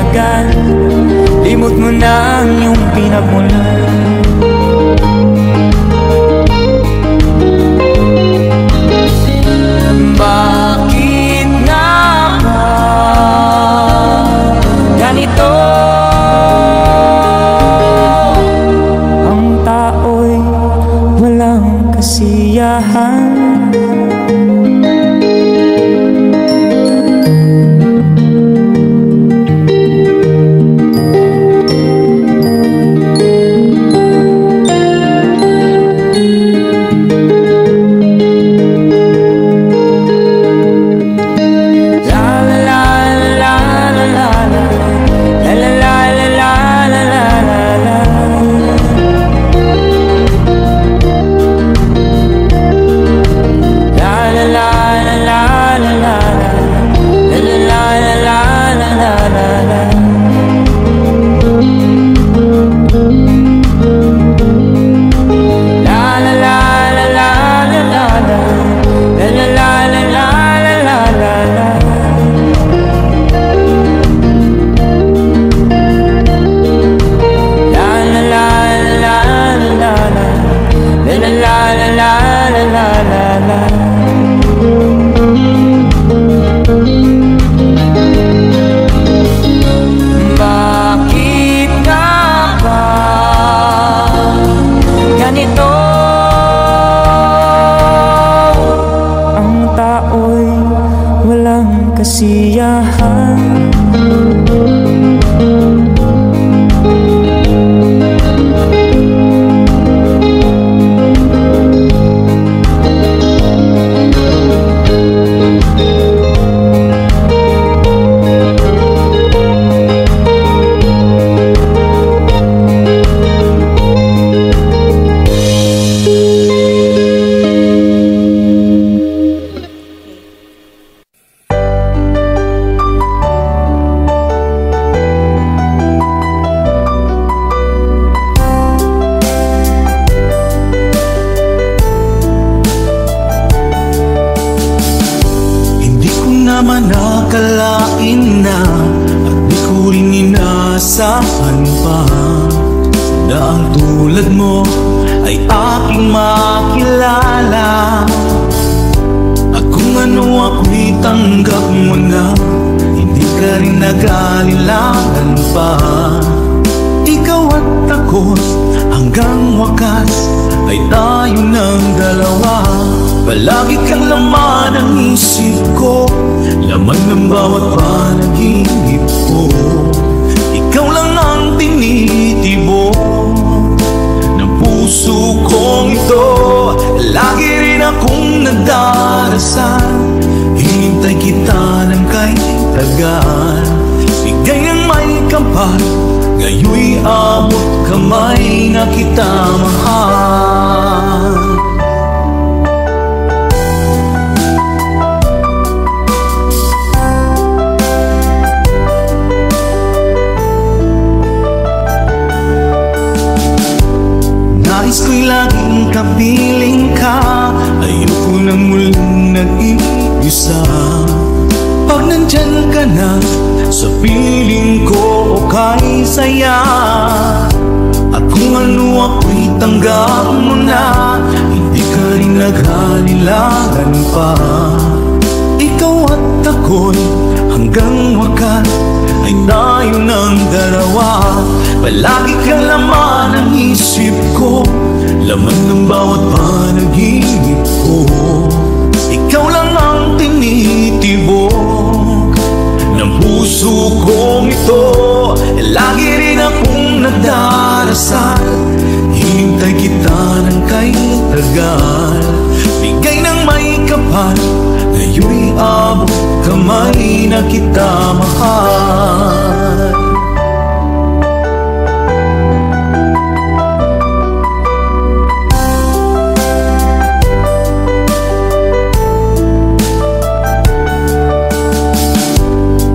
tagal, limot mo na ang iyong pinagmulan. Bakit nga ba ganito? Ang tao'y walang kasiyahan.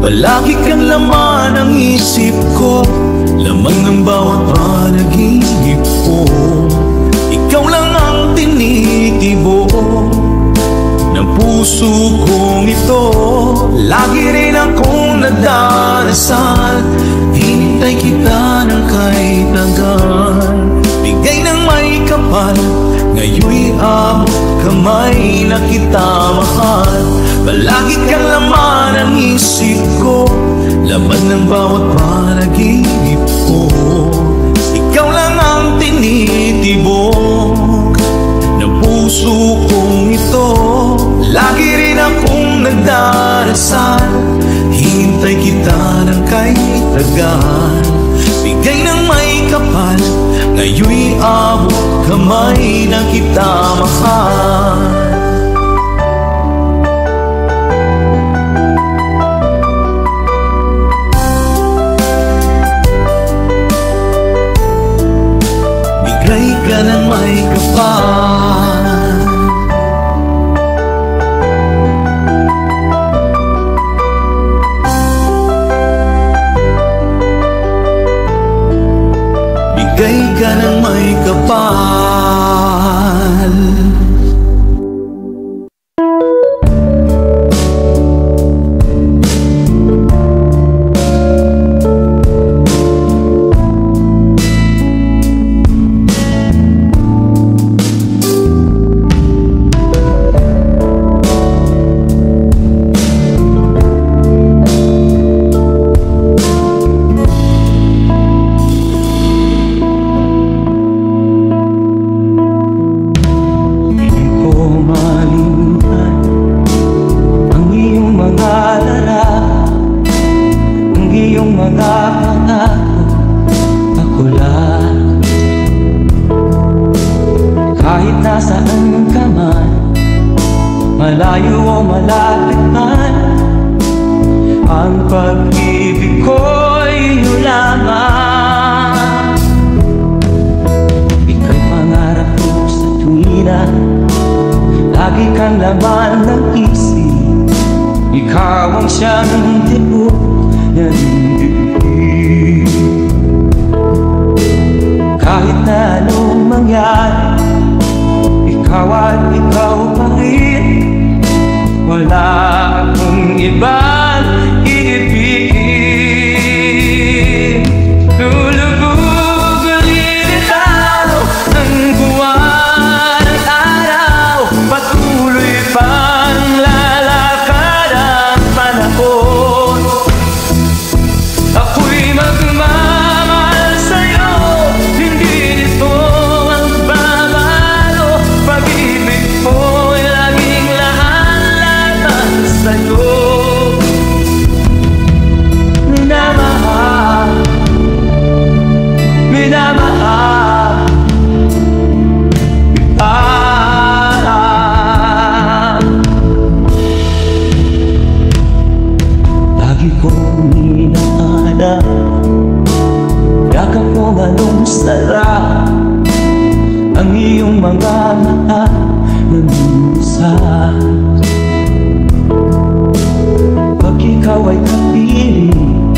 Palagi kang laman ng isip ko, laman ng bawat panaginip ko. Ikaw lang ang tinitibok ng puso kong ito. Lagi rin akong nadaras kita ng kay tagal. Bigay ng may kapal, ngayon'y abot kamay na kita mahal. Palagi kang laman ang isip ko, laman ng bawat panaginip ko. Ikaw lang ang tinitibok ng puso kong ito. Lagi rin akong nagdarasal, hintay kita ng kay tagal. Bigay ng may kapal, ngayon'y abot kamay na kita mahal. Bigay ka ng may kapal, bigay ka ng may kapal. Malayo o malapit man, ang pag-ibig ko'y inyo lamang. Ika'y pangarap ko sa tuwina, lagi kang laman ng isip. Ikaw ang siyang tibok ng dibdib. Kahit na anong mangyari, ikaw at ikaw pa rin. Wala akong ibang iibigin. Lulubog ulit itaw ang buwan at araw, patuloy pang lalakad ang panahon. Ako'y magmamahal sa'yo, hindi nito ang babalo. Pag-ibig mo'y laging lahat sa'yo. Minamahal, minamahal kita. Lagi kong hinahanap, yakap mo anong sarap, ang iyong mga mata na minsan. Pag ikaw ay kapiling,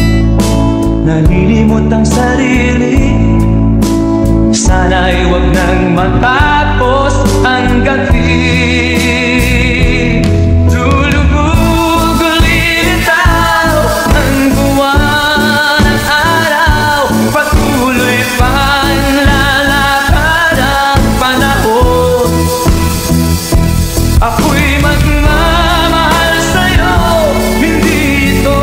nalilimot ang sarili. Sana'y huwag nang matapos ang gabi. Lulubog ulit itaw ang buwan at araw, patuloy pang lalakad ang panahon. Ako'y magmamahal sa'yo, hindi ito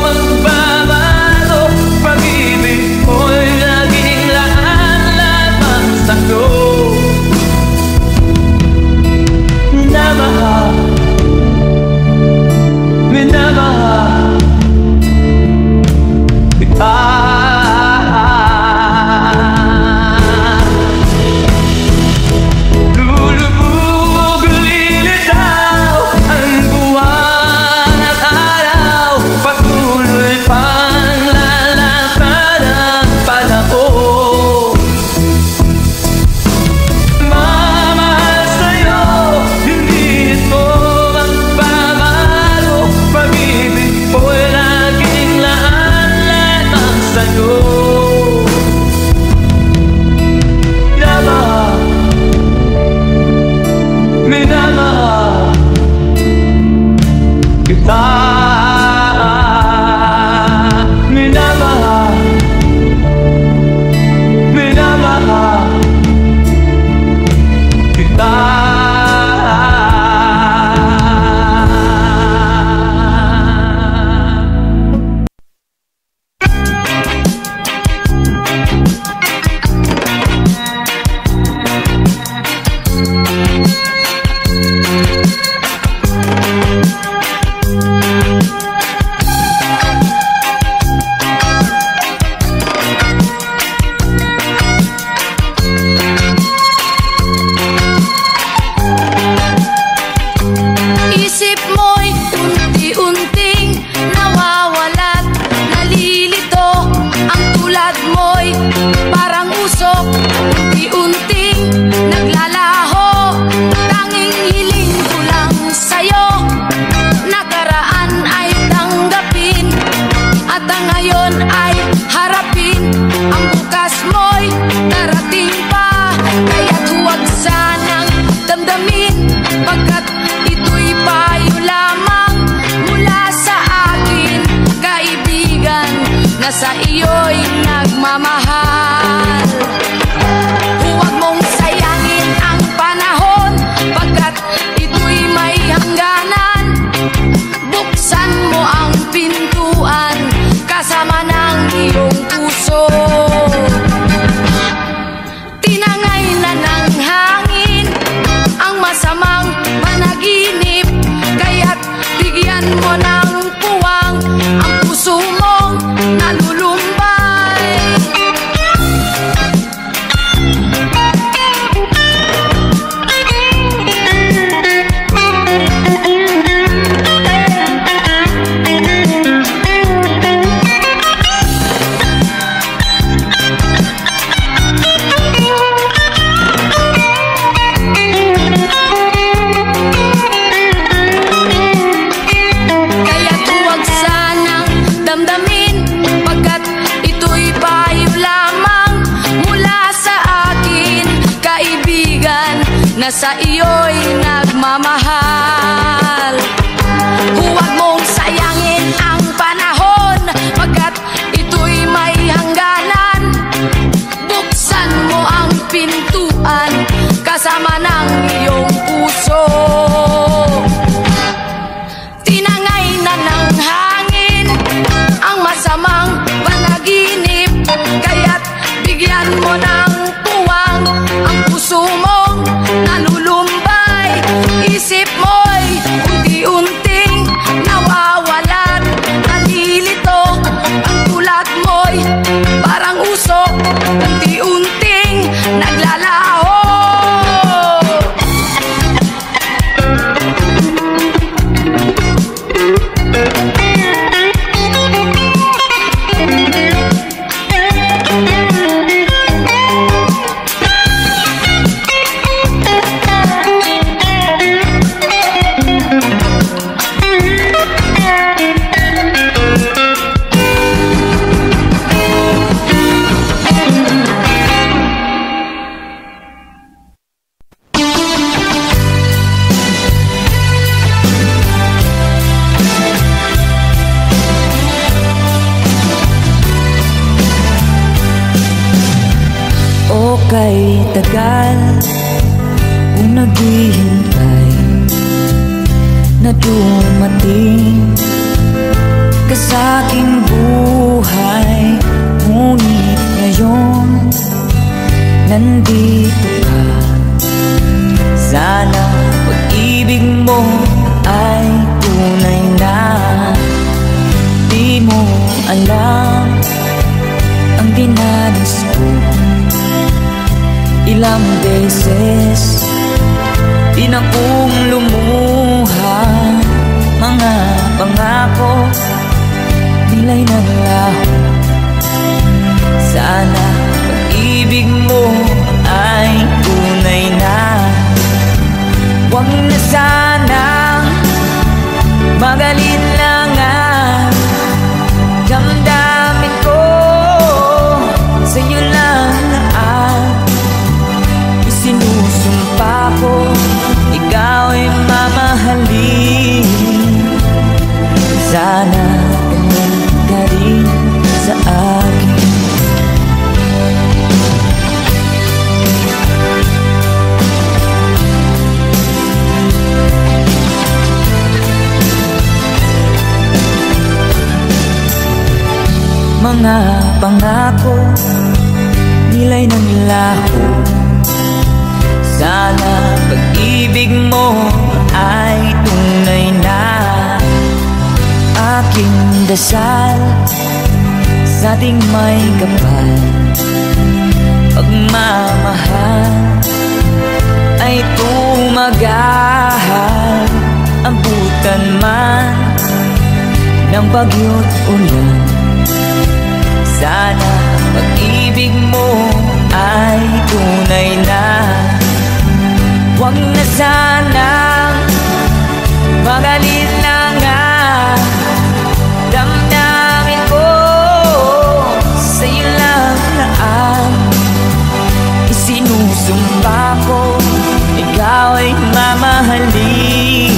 magbabago. Pag-ibig ko'y laging lahat lamang sa'yo. na sa iyo'y nagmamahal. Huwag mong sayangin ang panahon, pagkat ito'y may hangganan. Buksan mo ang pintuan kasama ng iyong puso. Tinangay na ng hangin ang masamang panaginip, kaya't bigyan mo ng puwang ang puso mong nalulumbay. Na sa iyo'y nagmamahal. Huwag mong sayangin ang panahon, pagkat ito'y may hangganan. Buksan mo ang pintuan kasama ng iyong puso. Tinangay na ng hangin ang masamang panaginip, kaya't bigyan mo ng puwang ang puso mong nalulumbay. Isip mo'y unti-unting nawawalat, nalilito ang tulad mo'y parang usok, unti-unting naglalaho. Kay tagal kung naghihintay na dumating ka sa aking buhay, ngunit ngayon nandito ka. Sana pag-ibig mo ay tunay na. Di mo alam ang dinanas ko. Ilang beses din akong lumuha, mga pangako nila'y ng laho. Sana pag-ibig mo ay tunay na. Huwag na sanang magalit lang ang damdamin ko. Sa'yo lang na sinusumpa ko, ikaw ay mamahalin. Sana ganun ka rin sa akin. Mga pangako nila'y ng laho. Sana pag-ibig mo ay tunay na. Aking dasal sa ating may kapal, pagmamahal ay tumagahal. Ambutan man ng bagyo't ulan, sana pag-ibig mo ay tunay na. Huwag na sanang magalit na nga damdamin ko. Sa'yo lang na ang isinusumpa ko, ikaw ay mamahalin.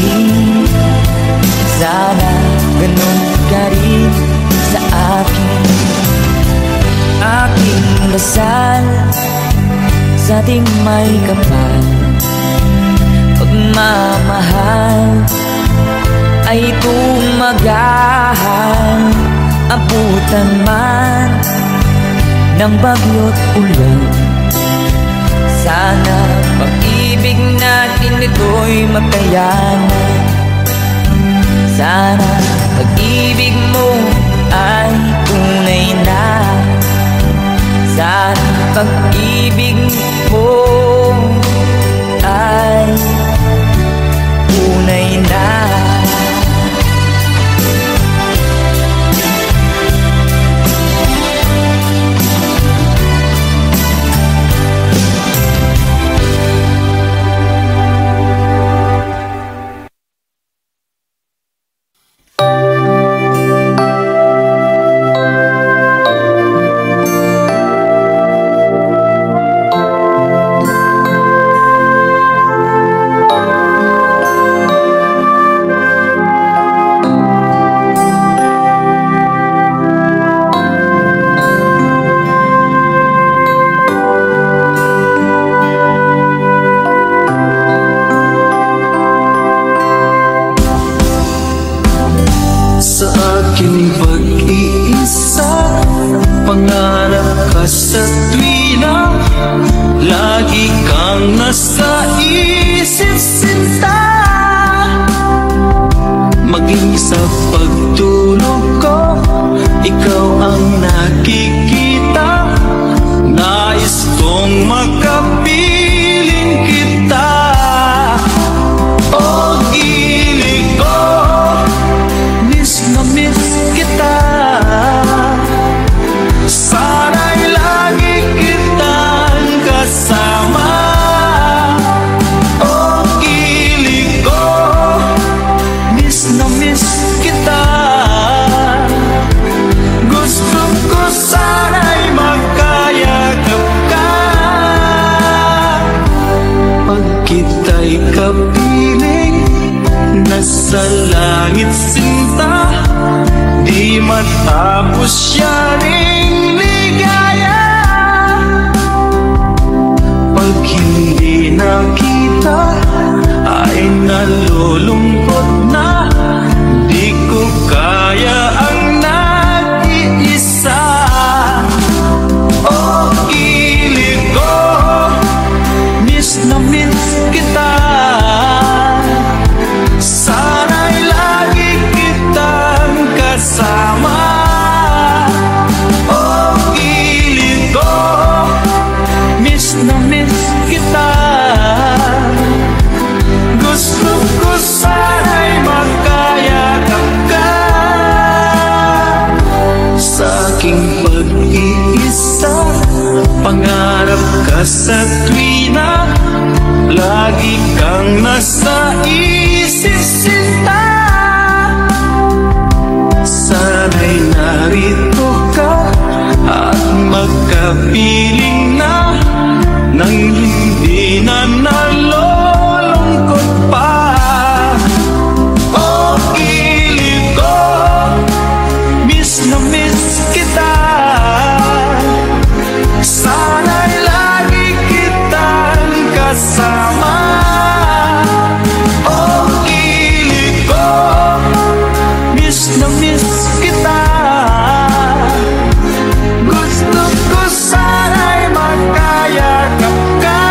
Sana ganun ka rin sa akin. dating may kapal, pagmamahal ay tumagahan, abutan man ng bagyo't ulan. Sana pag-ibig natin ito'y makayanan. Sana pag-ibig mo ay tunay na. Sana pag-ibig mo ay tunay na. Sa tuwina, lagi kang nasa isip sinta. Sana'y narito ka at magkapiling na nang hindi na nalulungkot pa. Oh, kilig ko, miss na miss kita. Sana'y lagi kitang kasama. Oh, kilig ko, miss na miss kita. Gusto ko sana'y magkayakap ka.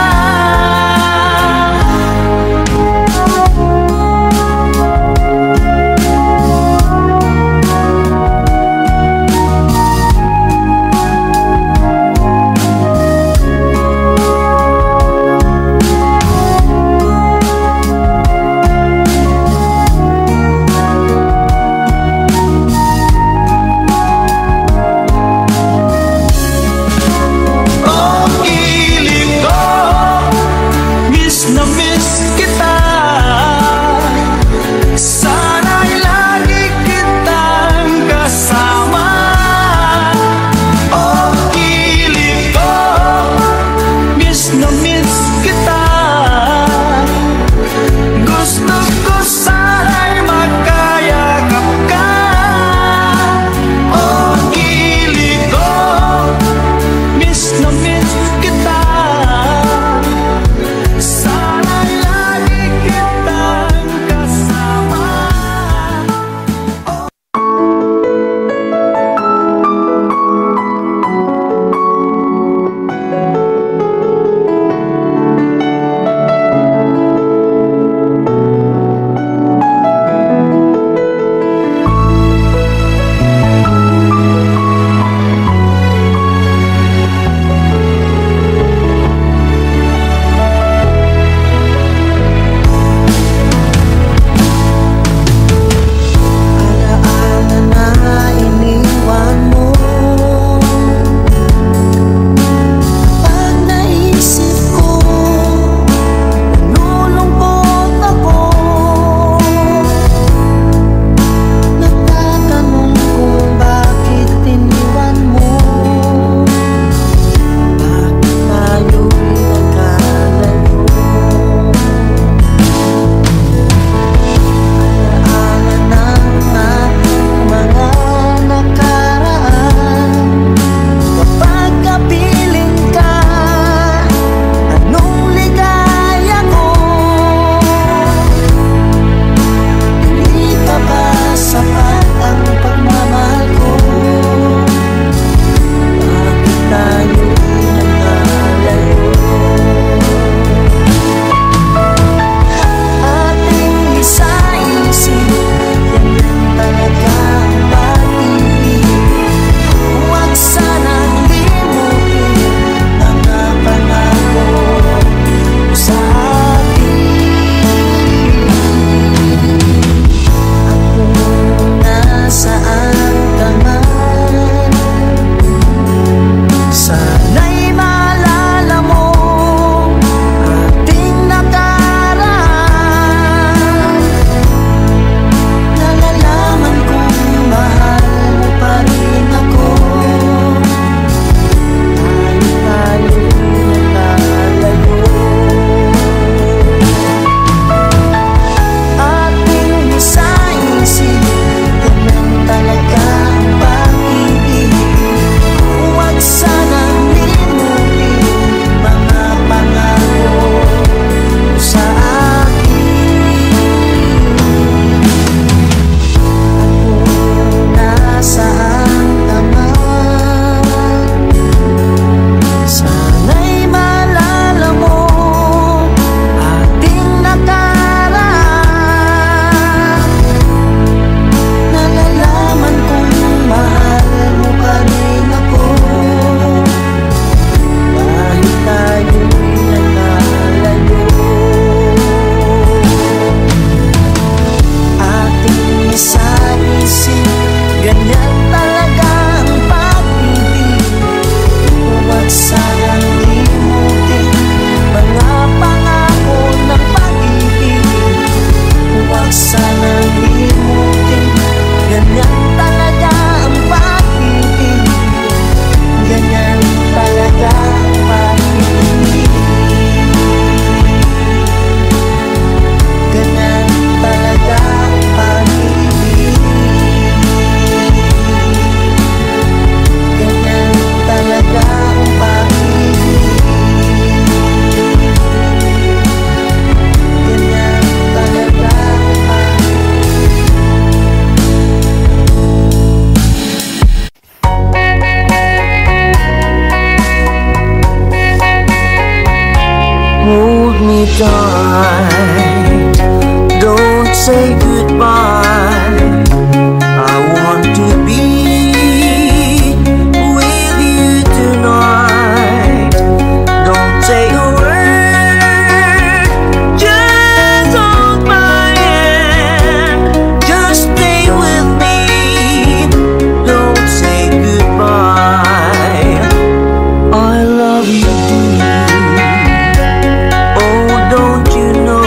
tight. Don't say goodbye. I want to be with you tonight. Don't say a word, just hold my hand. Just stay with me. Don't say goodbye. I love you, dear. Oh, don't you know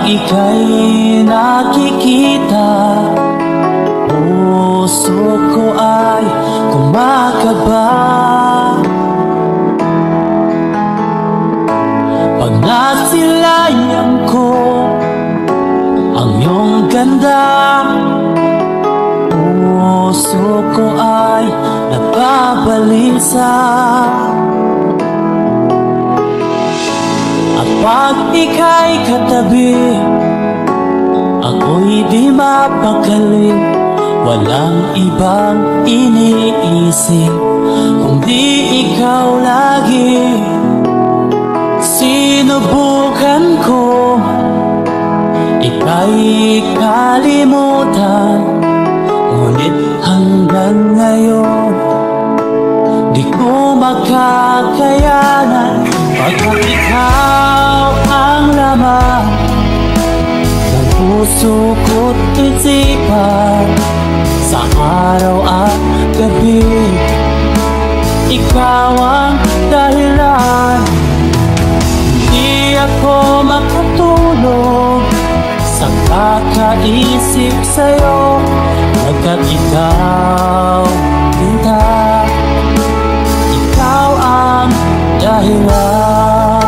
ika'y nakikita, puso ko ay kumakaba. Pag nasilayan ko ang iyong ganda, puso ko ay nababalisa. At pag ika'y katabi, ako'y di mapakali. Walang ibang iniisip kundi ikaw lagi. Sinubukan ko ika'y kalimutan, ngunit hanggang ngayon di ko makakayanan. Pagkat ikaw ang laman ng puso ko't isipan, sa araw at gabi ikaw ang dahilan. Hindi ako makatulog sa kakaisip sa'yo, pagkat ikaw, Tinta, ikaw ang dahilan.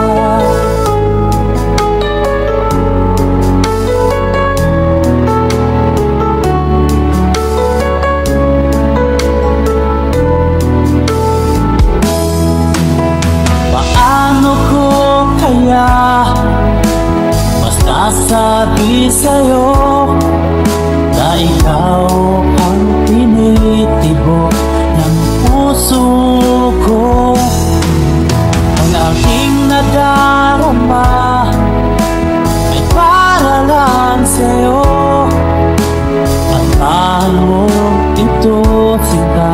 Paano ko kaya masasabi sa'yo na ikaw ang tinitibok ng puso ko? Ang aking nadarama ay para lang sa'yo. At mo ito, Sinta,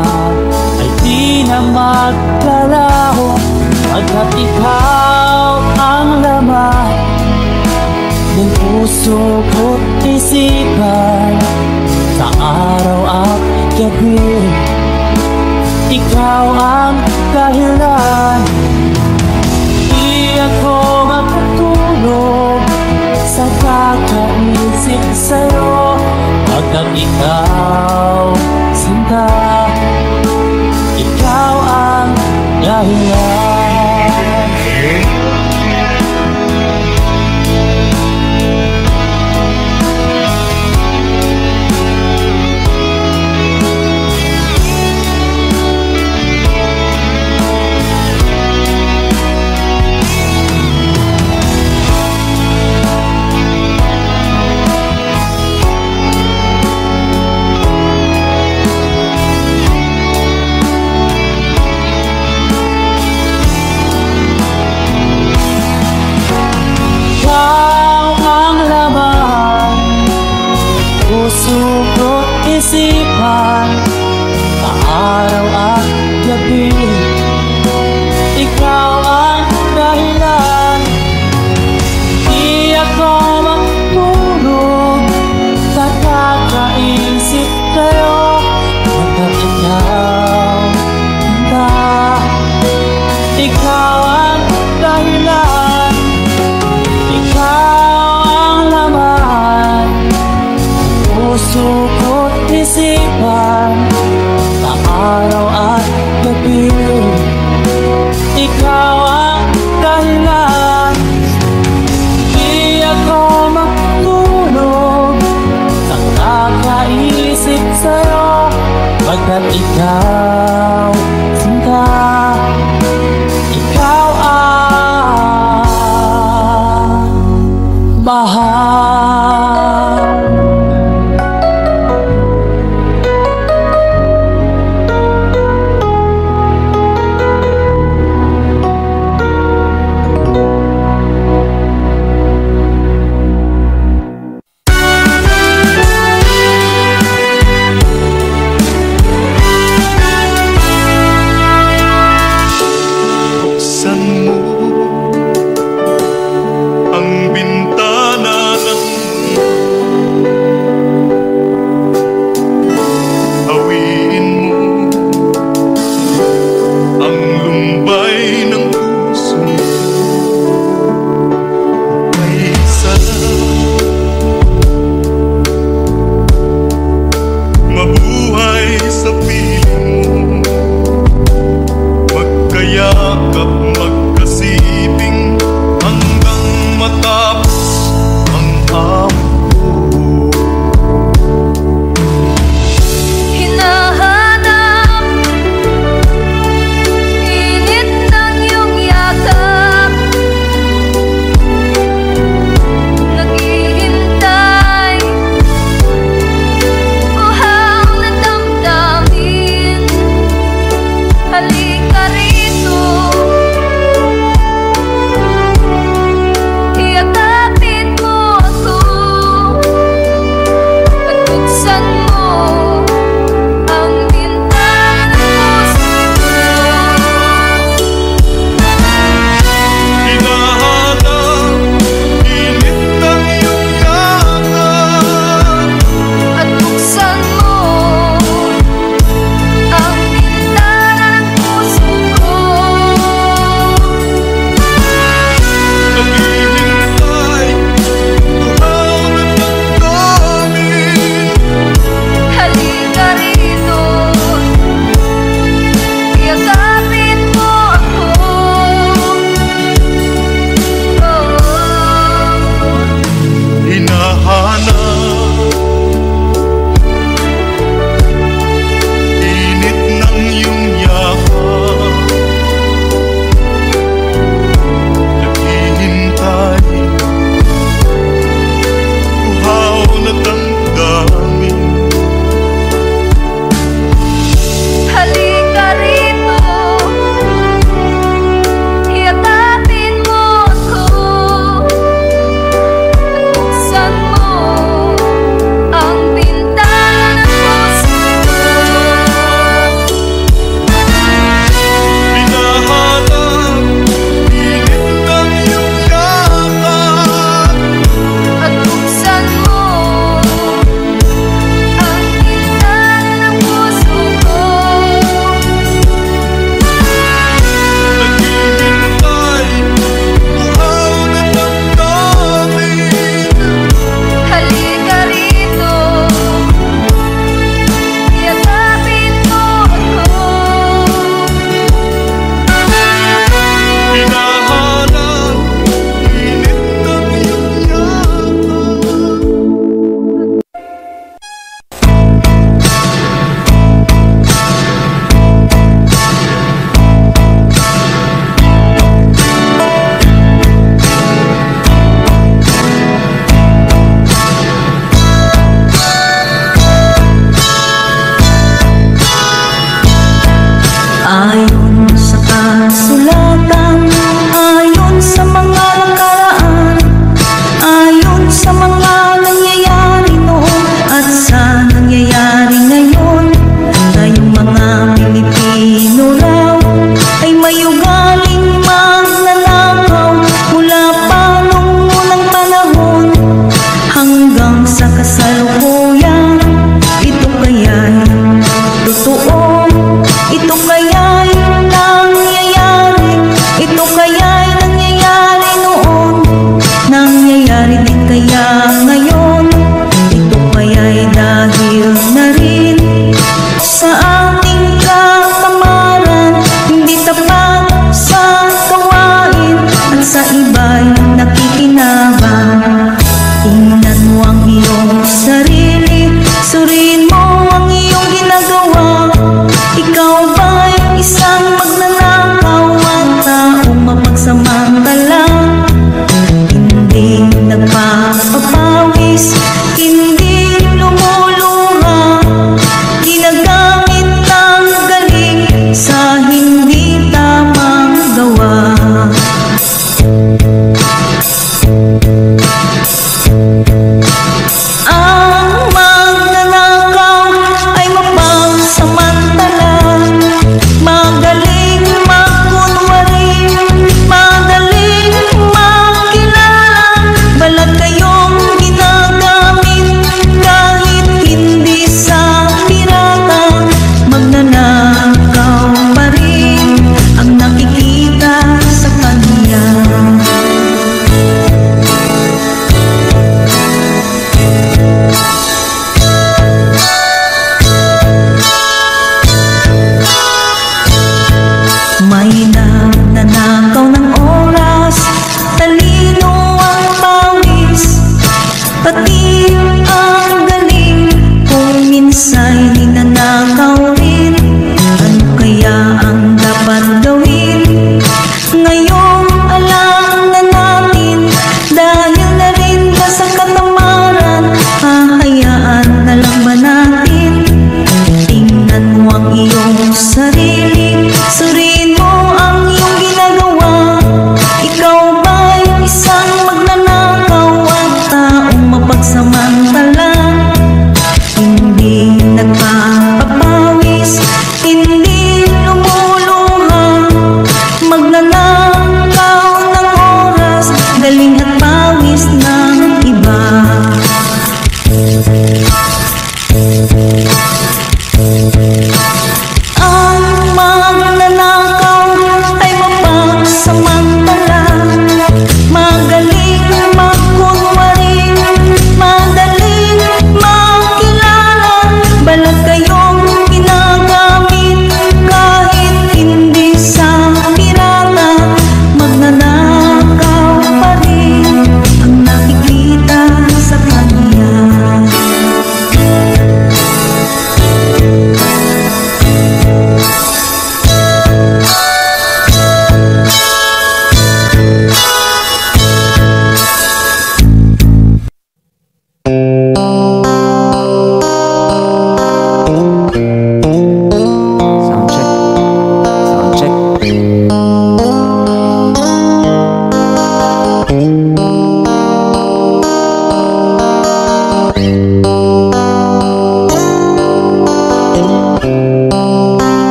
ay di na maglalaho, pagkat ikaw ang laman ng puso ko't isipan, sa araw at gabi ikaw ang dahilan. Di ako makatulog sa kakaisip sa'yo, pagkat ikaw, Sinta, ikaw ang dahilan.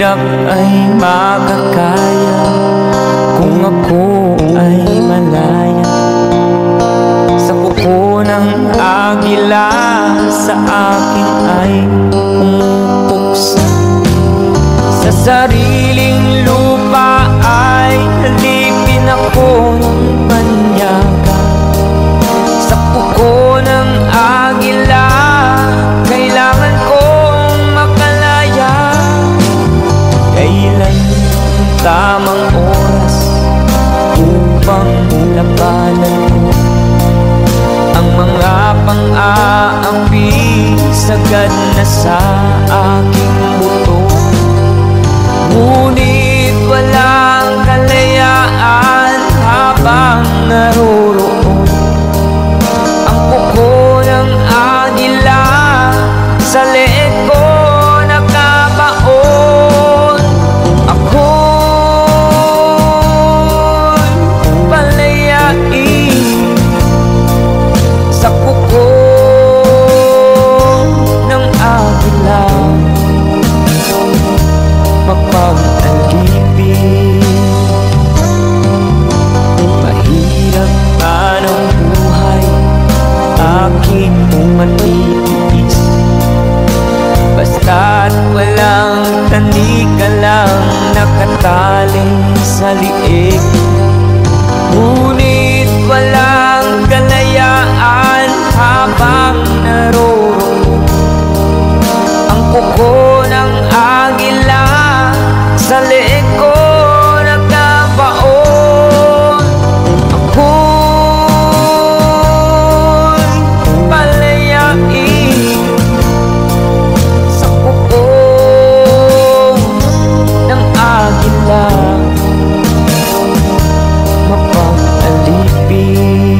hirap ay makakaya kung ako ay malaya sa kuko ng agila. Sa akin ay umupuksa sa sariling lupa ay halipin ako ng banyaga. Sa kuko ng agila kailangan kong makalaya. Kailan ang tamang oras upang labanan ko ang mga pang-aapi sagad na sa aking buto? Ngunit walang kalayaan habang naroroon ang kuko ng agila sa leeg ko nakabaon. Ako'y palayain sa kuko ng agila, mapag-alipin. Mahirap man ang buhay, aking matitiis, basta't walang tanika lang nakatali sa liig. Ngunit walang kalayaan habang naroroon ang kuko ng agila sa leeg ko nagkabaon. Ako'y palayain sa kuko ng agila, mapag-alipin.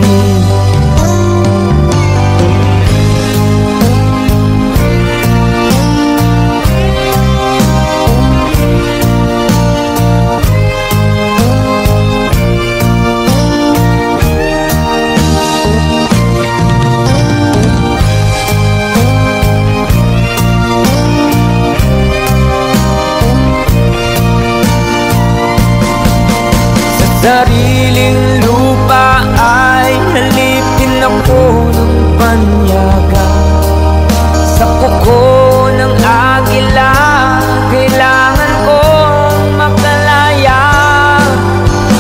Sariling lupa ay halipin ako ng banyaga. Sa kuko ng agila kailangan kong makalaya.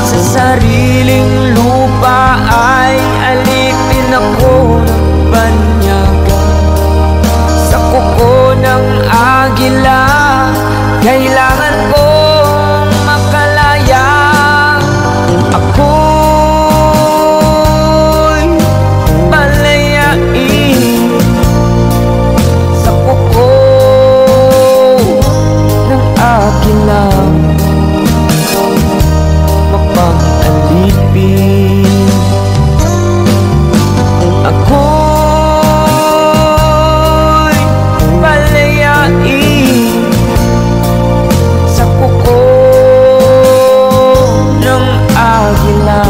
Sa sariling lupa ay alipin ako ng banyaga. Sa kuko ng agila kailangan kong makalaya. Ako'y palayain sa kuko ng agila, mapag-alipin. Ako'y palayain sa kuko ng agila,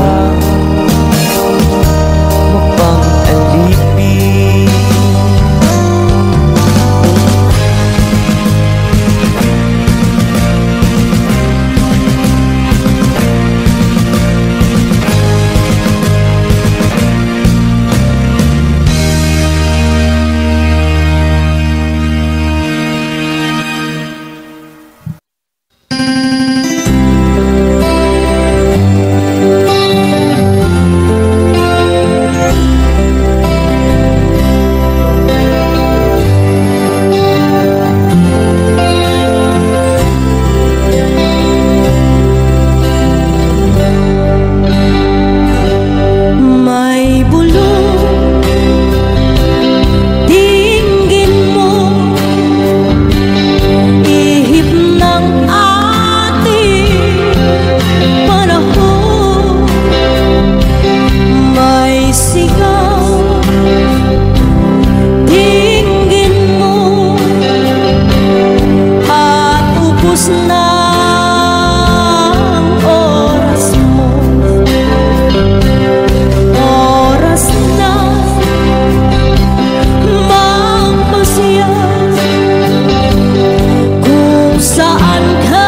mapag-alipin. Saan ka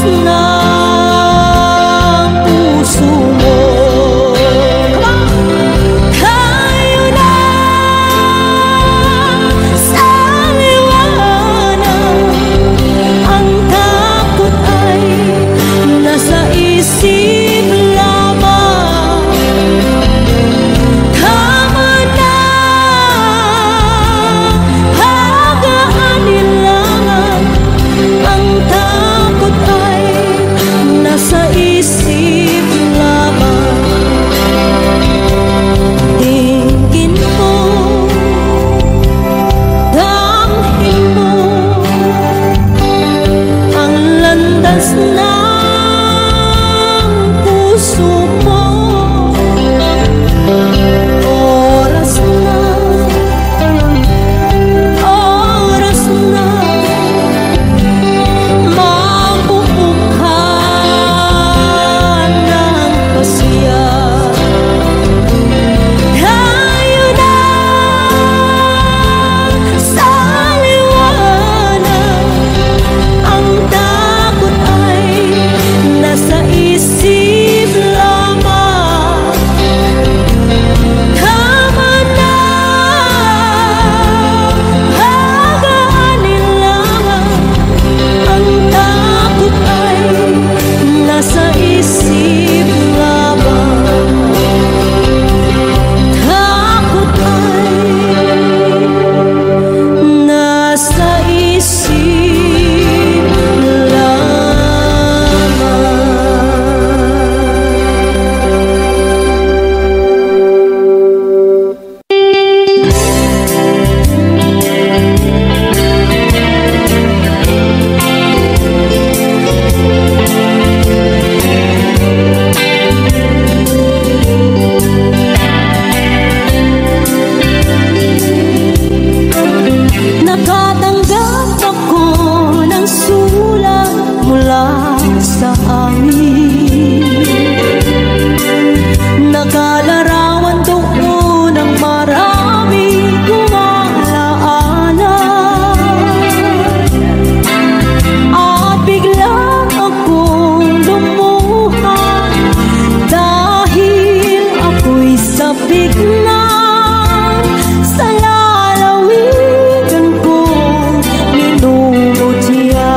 ng puso mo. Tayo na sa liwanag, ang takot ay nasa isip lamang. Tama na, hagaanin lang, ang takot ay nasa isip lamang. Tingin mo, damhin mo ang landas ng puso mo. Oras na, oras na, mabubuo ka ng pasya. Tayo na sa liwanag, ang takot ay nasa isip lamang. Tama na, hagaanin lang, ang takot ay nasa isip lamang. Takot ay nasa isip nakatanggap ako ng sulat mula sa amin. Nakalarawan doon ang maraming alaala, at biglang akong lumuha dahil ako'y sabik na sa lalawigan kong minumutya.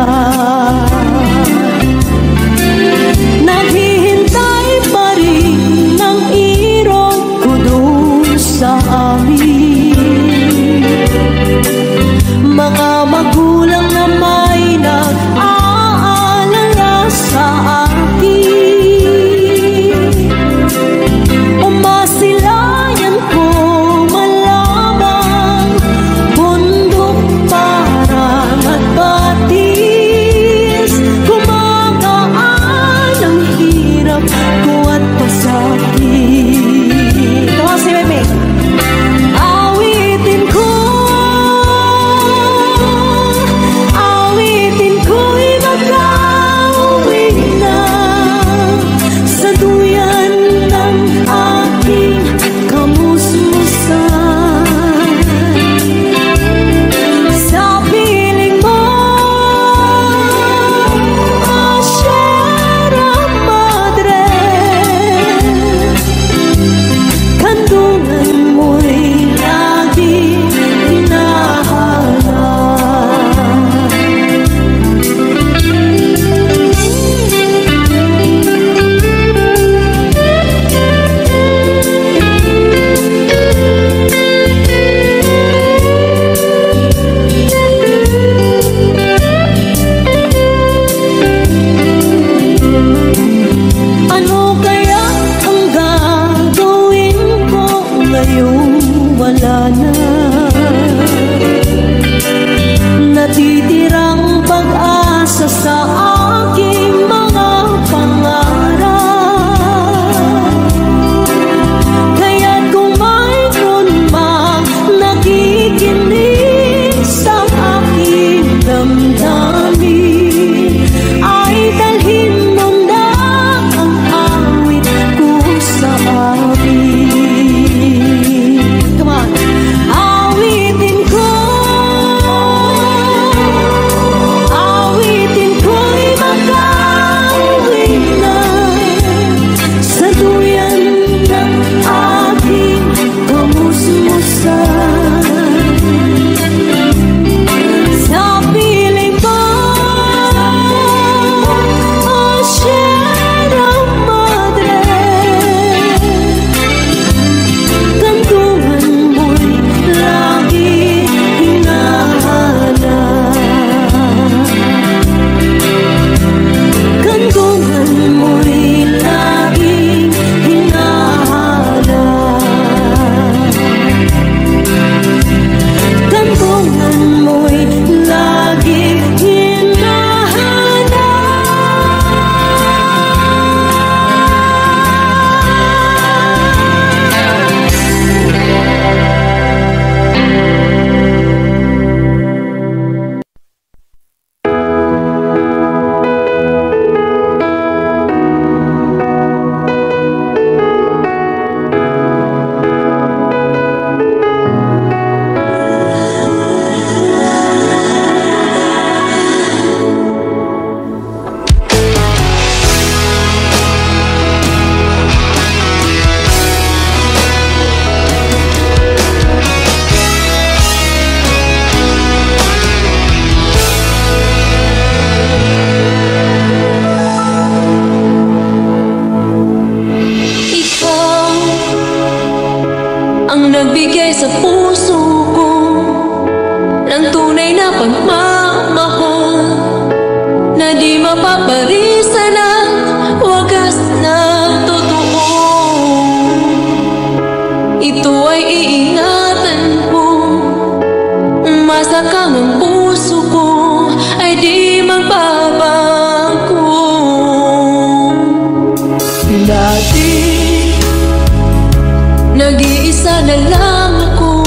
magbabago. Dati nag-iisa na lang ako,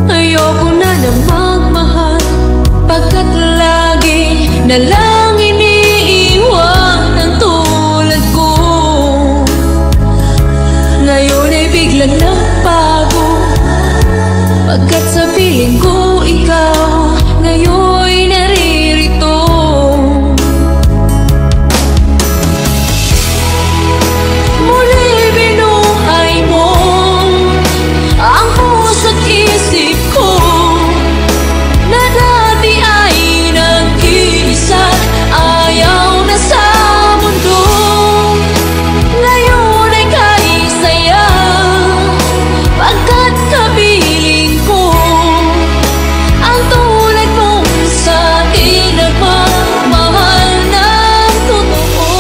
ayoko na na magmahal, pagkat lagi na lang iniiwan ang tulad ko. Ngayon ay biglang nagbago, pagkat sa piling ko ikaw ngayon'y naririto. Muli binuhay mo ang puso't isip ko, na dati ay nag-iisa't ayaw na sa mundo. Ngayon ay kahit saya, pagkat kapiling ko ang tulad mong sa'kin nagmamahal ng totoo.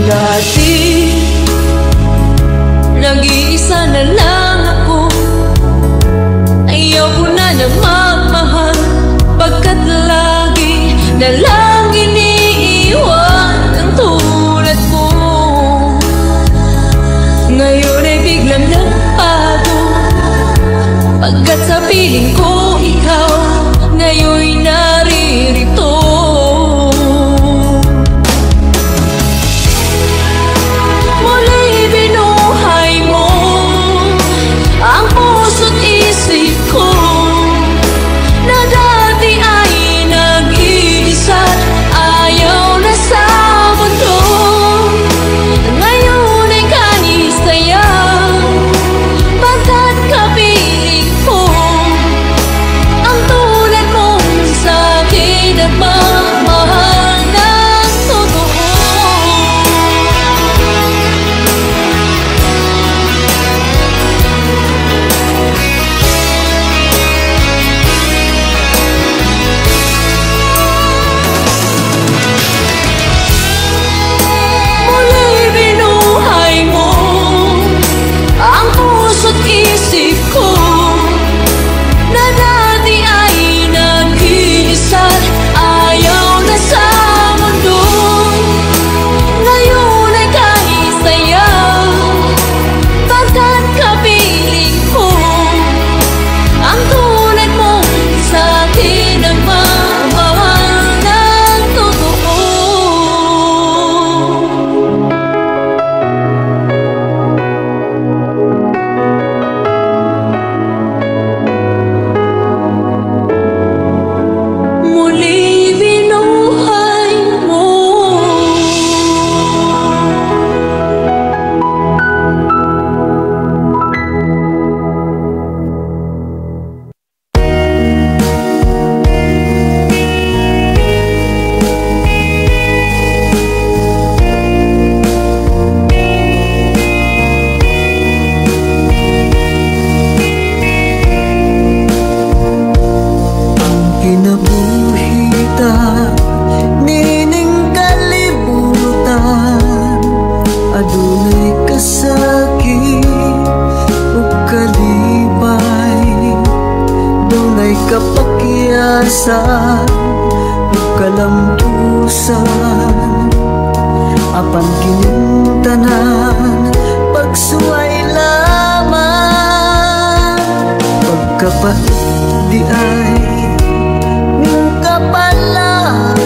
Dati nag-iisa na lang ako, ayaw ko na na magmahal, pagkat lagi na lang iniiwan ang tulad ko. Ngayon ay biglang nagbago, pagkat sa piling ko ikaw ngayon'y naririto. Muli binuhay mo ang puso't isip ko, na dati ay nag-iisa't ayaw na sa mundo. Ngayon ay kahit saya, pagkat kapiling ko ang tulad mong sa'kin nagmamahal ng totoo. Muli binuhay mo ang puso't isip ko, na dati ay nag-iisa't ayaw na sa mundo. Ngayon ay kahit saya, pagkat kapiling ko ang tulad mong sa'kin nagmamahal ng totoo. Muli binuhay mo. Kinabuhita, nining kalibutan, adunay kasakit o kalipay, dunay kapakyasan o kalampusan, apan kining tanan pagsuway lamang, pagkapait di ay kapalan,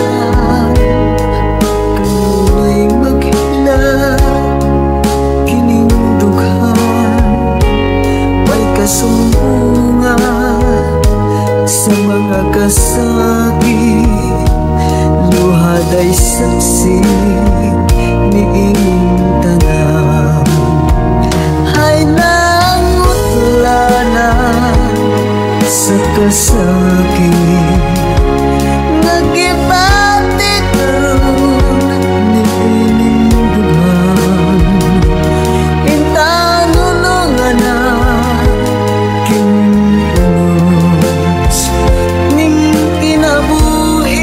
kanunay maghila kining dughan, may kasumbungan sa mga kasakit, luhaday saksi ni inyong tanan. Ay nangutlanan sa kasakit, nagibatik ron ni inyong dughan, intanunungan na kinunos ning kinabuhi.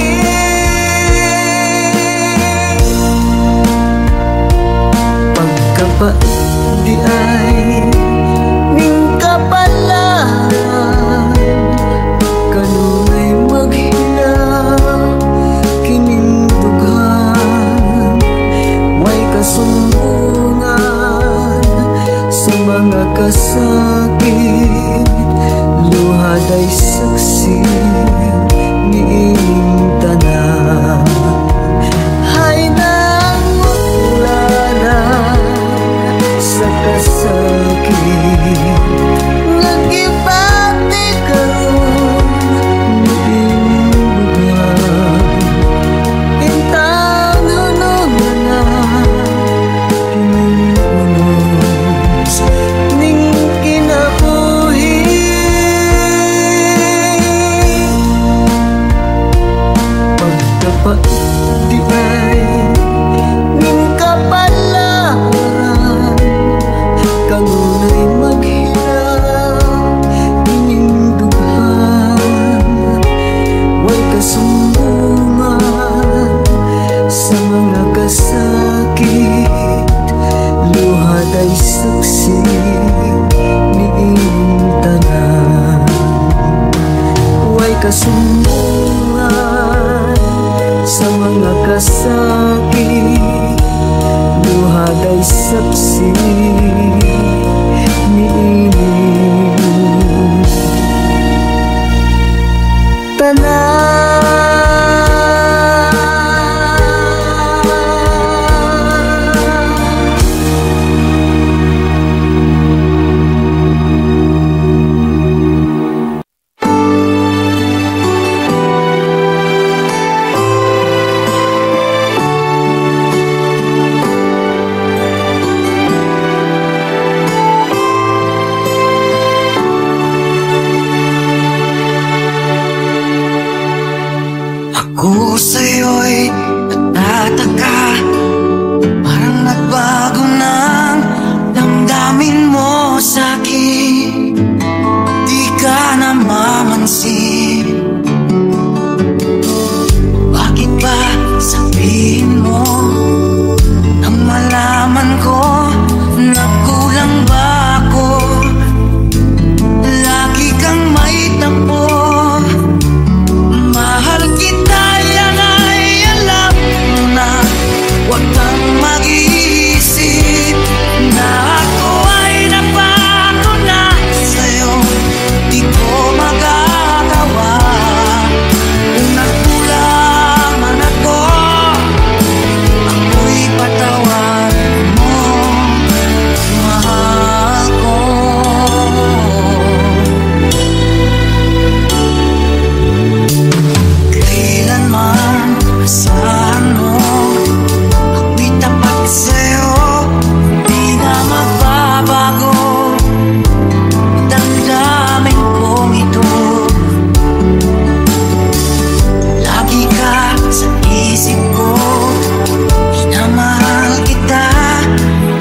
Pagkapait di ay ning kapal Luhaday saksi niing tanan. Hay nang wala sa kasakit, nag-ibati karon niing lugar. Intang nunong na pinunos ning kinabuhi. Pagdapat di ay ning kapalaran, kanunay maghirap ining dughan. Way kasumbungan sa mga kasakit, luhaday saksi niing tanan. Way kasumbungan sa mga kasakit, luhaday saksi niing tanan. Ako sa'yo'y nagtataka, parang nagbago ng damdamin mo sa'kin. Di ka namamansin, bakit ba sabihin mo nang malaman ko na kulang ba ako? Lagi kang may tampo, mahal kita, yan ay alam mo na. Huwag kang mag-iisip na ako ay napako na sa'yo. Di ko magagawa kung nagkulang man ako. Ako'y patawarin mo, mahal ko. Kailanman asahan mo, ako'y tapat sa'yo, di na magbabago. Damdamin kong ito, lagi ka sa isip ko. Minamahal kita,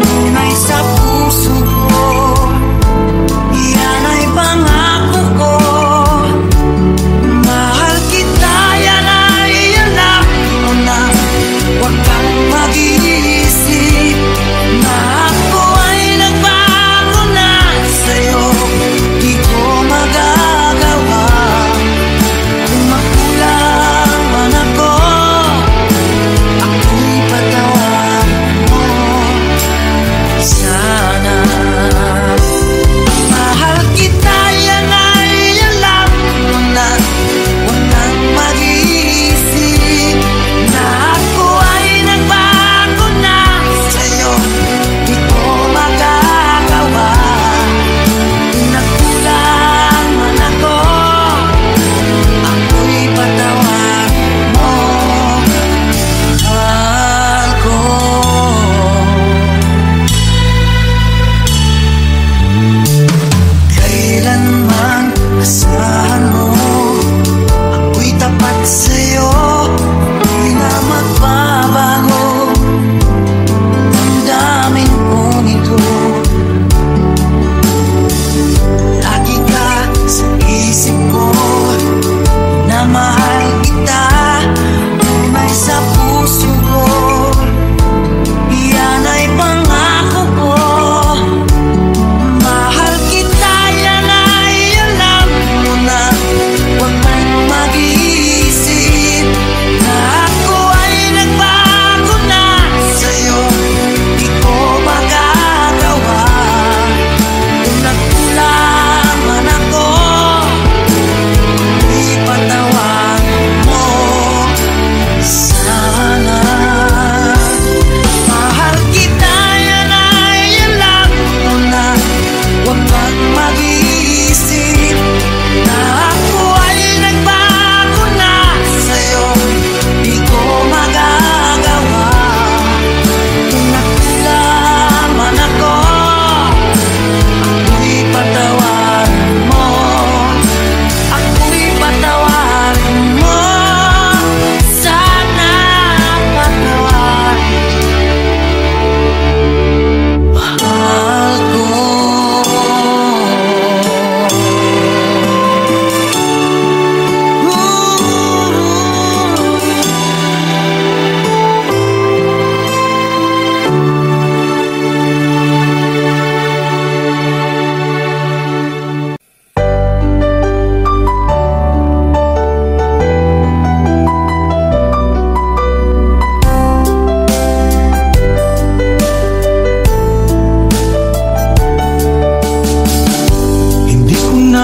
tunay sa puso ko. Yan ay pangako ko. Mahal kita, yan ay alam mo na. Huwag kang mag-iisip na ako ay nagbago na sa'yo. Di ko magagawa kung makulang man ako. Ako'y patawarin mo sana. Mahal kita, yan ay alam mo na. Huwag kang mag-iisip na ako ay nagbago na sa'yo. Di ko magagawa kung nagkulang man ako. Ako'y patawarin mo, mahal ko. Kailanman asahan mo, ako'y tapat sa'yo, di na magbabago. Damdamin kong ito, lagi ka sa isip ko. Na mahal kita, tunay sa puso ko. Yan ay pangako ko. Mahal kita, yan ay alam mo na.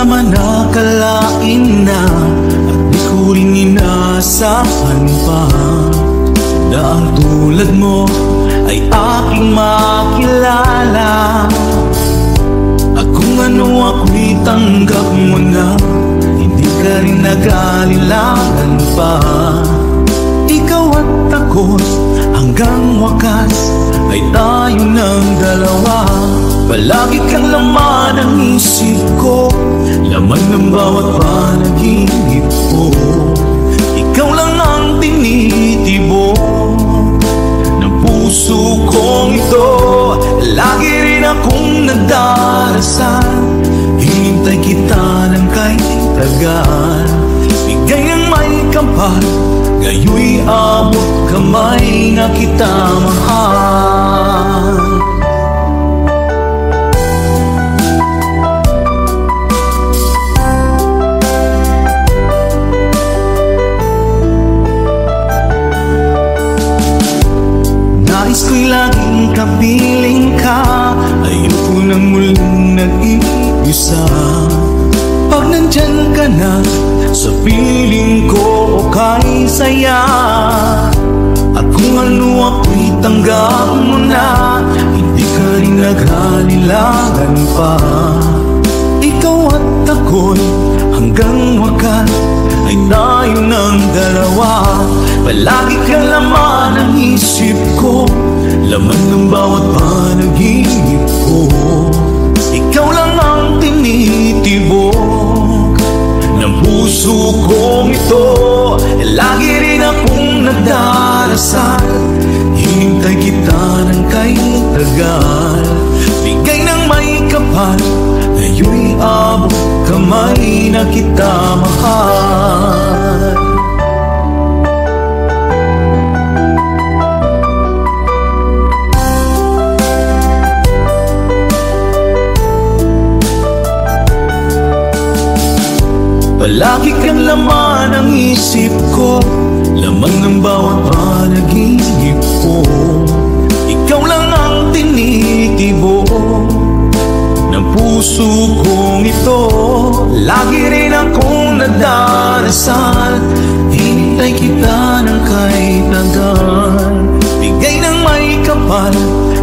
naman nakalain na at di ko rin inaasahan pa na ang tulad mo ay aking makilala. At kung ano ako'y tanggap mo na, hindi ka rin nag-alilangan pa. Ikaw at ako hanggang wakas ay tayo ng dalawa. Palagi kang laman ng isip ko, laman ng bawat panaginip ko. Ikaw lang ang tinitibok ng puso kong ito. Lagi rin akong nagdarasal, hinintay kita ng kahit tagal. Bigay ng may kapal, ngayoy abot kamay na kita mahal. Nais ko'y laging kapiling ka, ayoko nang muling nag-iisa. Pag nandyan ka na, sa piling ko okay saya. At kung ano ako'y tanggap mo na, hindi ka rin naghalilangan pa. Ikaw at ako'y hanggang wakas ay tayo ng dalawa. Palagi kang laman ng isip ko, laman ng bawat panaginip ko. Ikaw lang ang tinitibok ng puso kong ito. Lagi rin akong nagdarasal, hinintay kita ng kahit tagal. Bigay ng may kapal, ngayoy abot kamay na kita mahal. Palagi kang laman ng isip ko, laman ng bawat panaginip ko. Ikaw lang ang tinitibok ng puso kong ito. Lagi rin akong nagdarasal, hinintay kita ng kahit tagal. Bigay ng may kapal,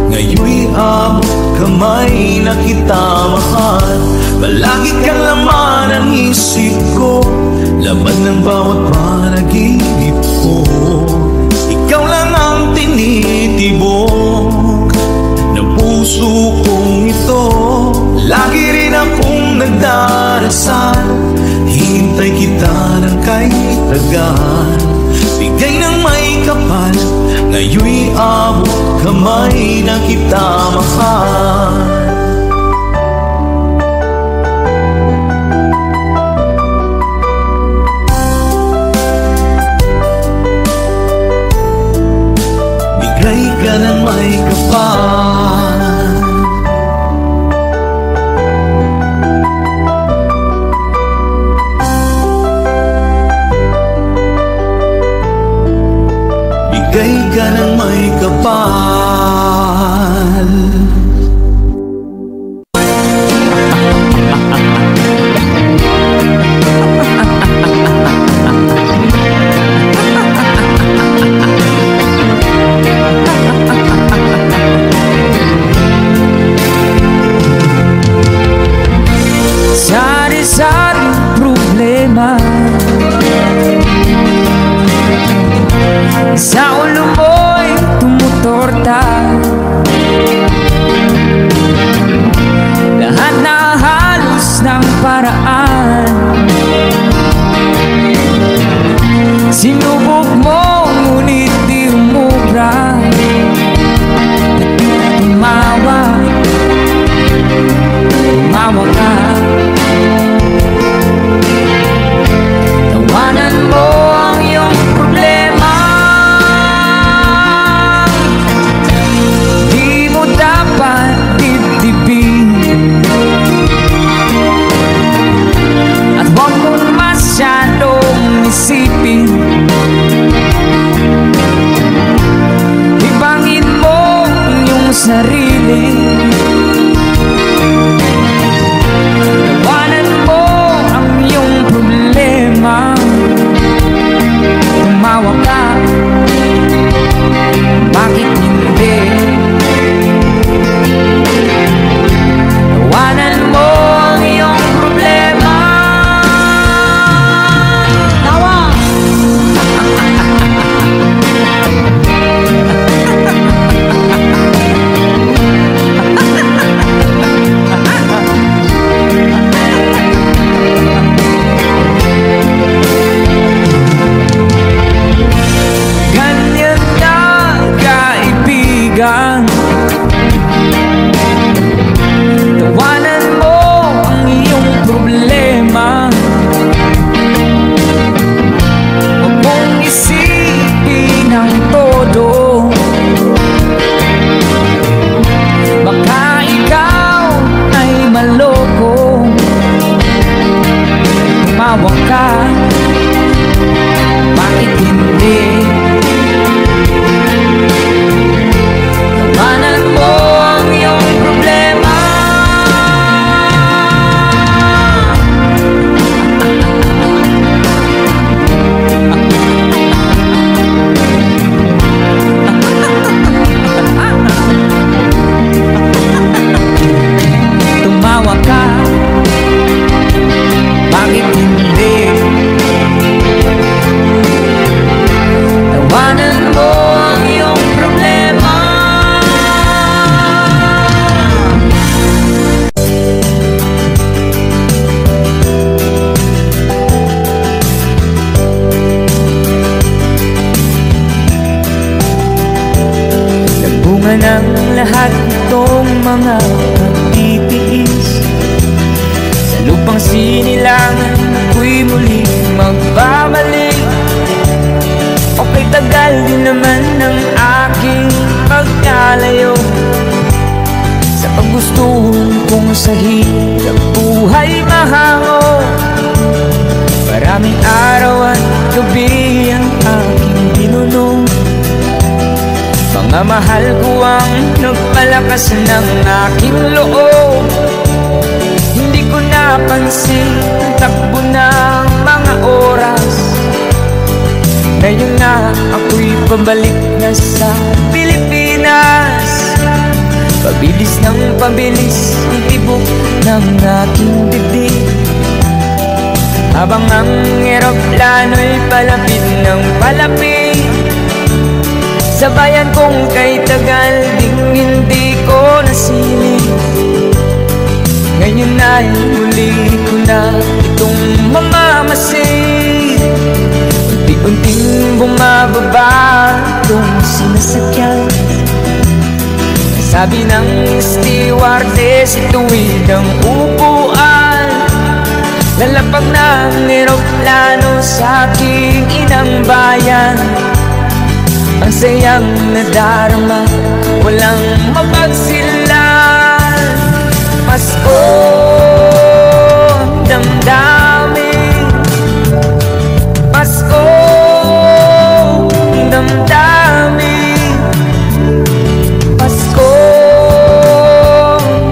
ngayoy abot kamay na kita mahal. Palagi kang laman ng isip ko, laman ng bawat panaginip ko. Ikaw lang ang tinitibok ng puso kong ito. Lagi rin akong nagdarasal, hinintay kita ng kahit tagal. Bigay ng may kapal, ngayoy abot kamay na kita mahal. Bigay ka ng may kapal, bigay ka ng may kapal. Sari-saring problema sa ulo mo'y tumutorta. Lahat na halos ng paraan, sinubok mo ngunit di umubra. Tumawa ka, tawanan mo ang iyong problema. Di mo dapat dibdibin at huwag mong masyadong isipin. Ibangin mo yung sarili, tawanan mo tumawag ka, bakit hindi? Tawanan mo ang iyong problema. Tumawag ka, bakit hindi? Tawanan mo ang iyong problema. Nagbunga ng lahat itong mga pagtitiis. Sa lupang sinilangan ako'y muli magbabalik. Okay, tagal din naman ng aking pagkalayo sa paggustuhan kong sa hirap buhay mahango. Maraming araw at gabi ang aking tinunong. Mga mahal ko ang nagpalakas ng aking loob. Hindi ko napansin ang takbo ng mga oras. Ngayon na ako'y pabalik na sa Pilipinas. Pabilis ng pabilis ang tibok ng aking dibdib, habang ang eroplano'y palapit ng palapit. Sa bayan kong kay tagal ding hindi ko nasilip. Ngayon ay muli ko na itong mamamasid. Unti-unting bumababa itong sinasakyan. Sabi ng stewardess, ituwid ang upuan. Lalapag ng eroplano sa aking inang bayan. Ang sayang nadarama, walang mapagsilan. Pasko, damdamin. Pasko, damdamin. Pasko,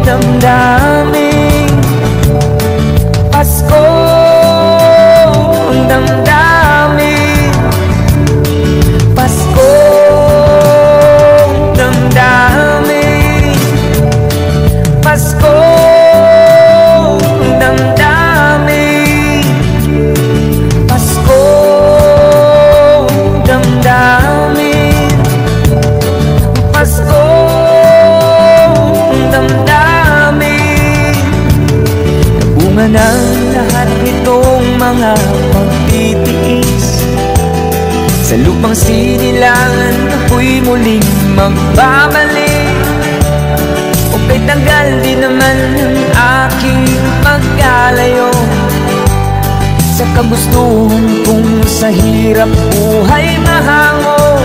damdamin. Pasko, damdamin. Pasko, damdamin. Pasko, damdamin. Pasko, damdamin. Pasko, damdamin. Nabunga ng lahat nitong mga pagtitiis. Sa lupang sinilangan ako'y muling magbabalik. O kay tagal din naman ang aking pagkalayo sa kagustuhan kong sa hirap buhay mahango.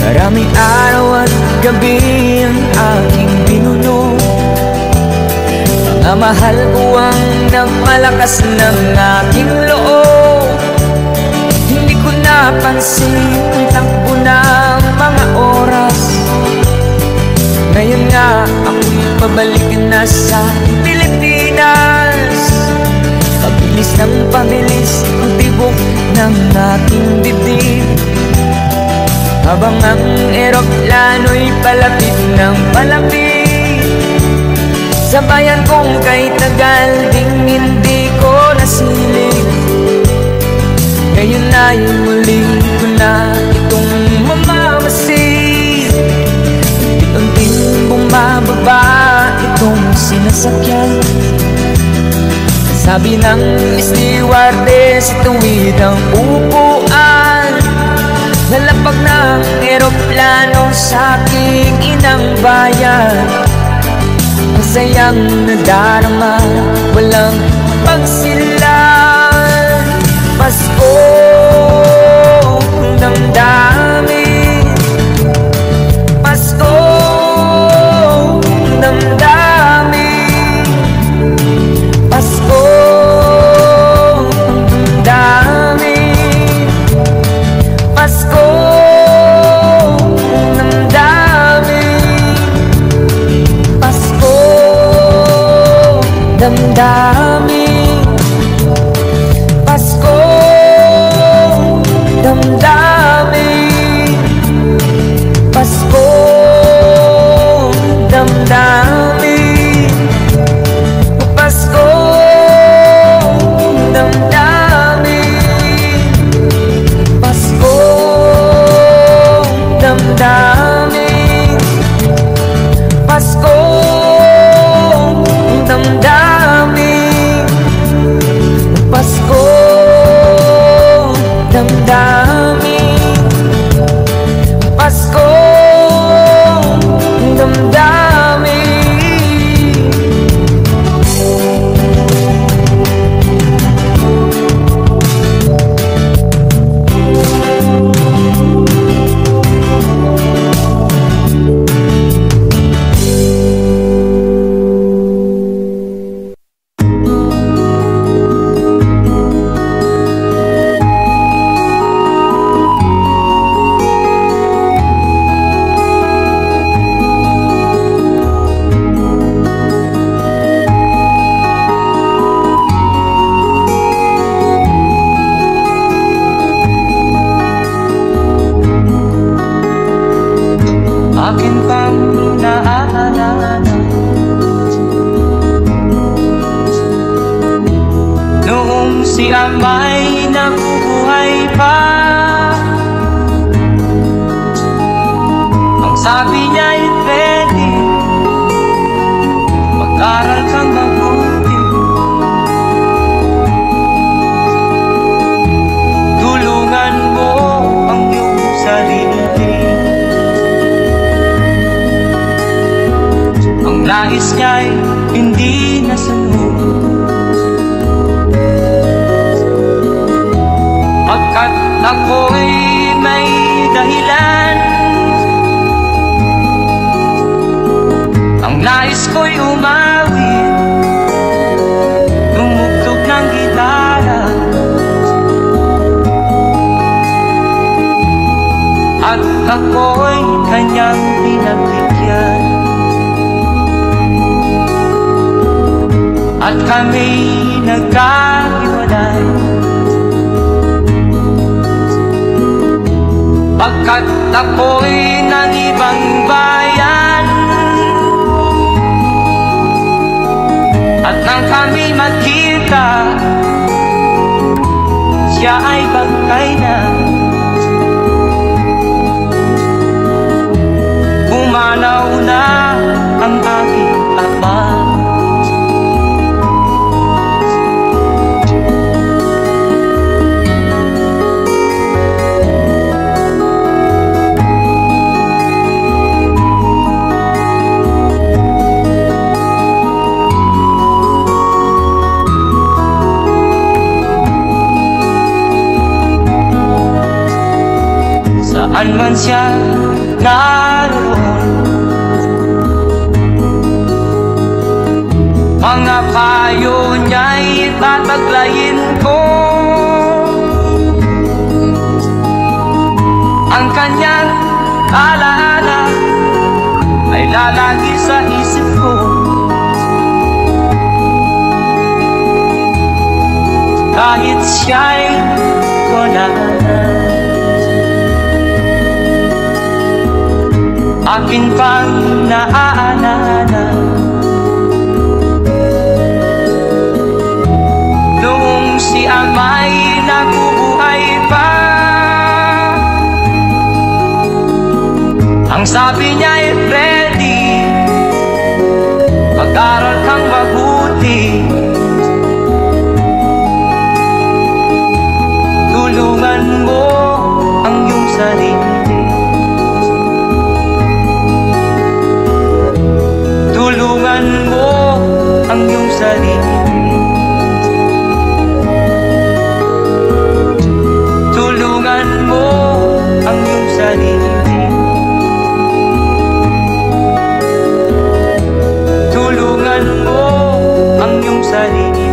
Maraming araw at gabi ang aking pinuno. Mga mahal ko ang nagpalakas ng aking loob. Hindi ko napansin ang takbo ng mga oras. Ngayon nga ako'y pabalik na sa Pilipinas. Pabilis ng pabilis ang tibok ng aking dibdib, habang ang eroplano'y palapit ng palapit. Sa bayan kong kay tagal ding hindi ko nasilip. Ngayon ay muli ko na itong mamamasid. Unti-unting bumababa itong sinasakyan. Sabi ng stewardess, tuwid ang upuan. Lalapag ng eroplano sa aking inang bayan. Ang sayang nadarama, walang pagsilan. Pasko, damdamin. Pasko, damdamin. Pasko, si ama'y nabubuhay pa. Ang sabi niya'y pwede, mag-aral kang mabuti, tulungan mo ang iyong sarili. Ang nais niya'y hindi nasunod, pagkat ako'y may dahilan. Ang nais ko'y umawit, tumugtog ng gitara, at ako'y kanyang pinagbigyan. At kami nagkahiwalay, pagkat ako'y ng ibang bayan. At nang kami magkita, siya ay bangkay na. Pumanaw na ang aking ama. Saan man siya naroon, mga payo niya'y tataglayin ko. Ang kanyang alaala ay lalagi sa isip ko. Kahit siya'y wala na, akin pang naaalala noong si ama'y nabubuhay pa. Ang sabi niya'y ready, mag-aral kang mabuti, tulungan mo ang iyong sarili. Tulungan mo ang iyong sarili. Tulungan mo ang iyong sarili. Tulungan mo ang iyong sarili.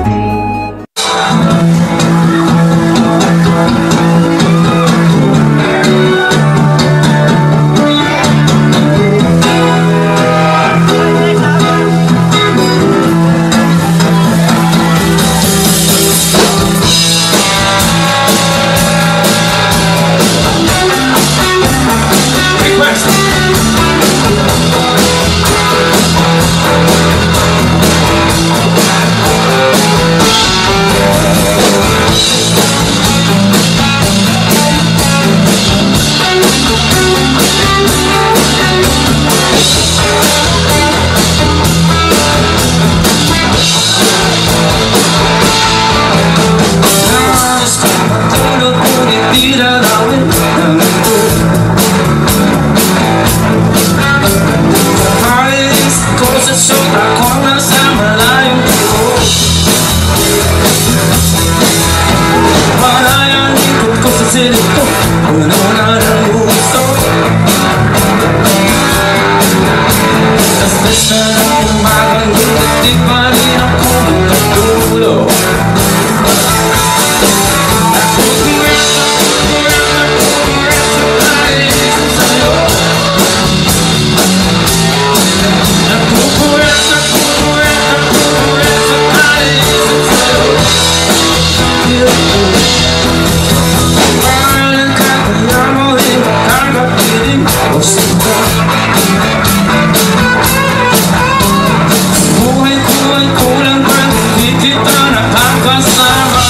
Buhay ko ay kulang pa, di kita nakakasama.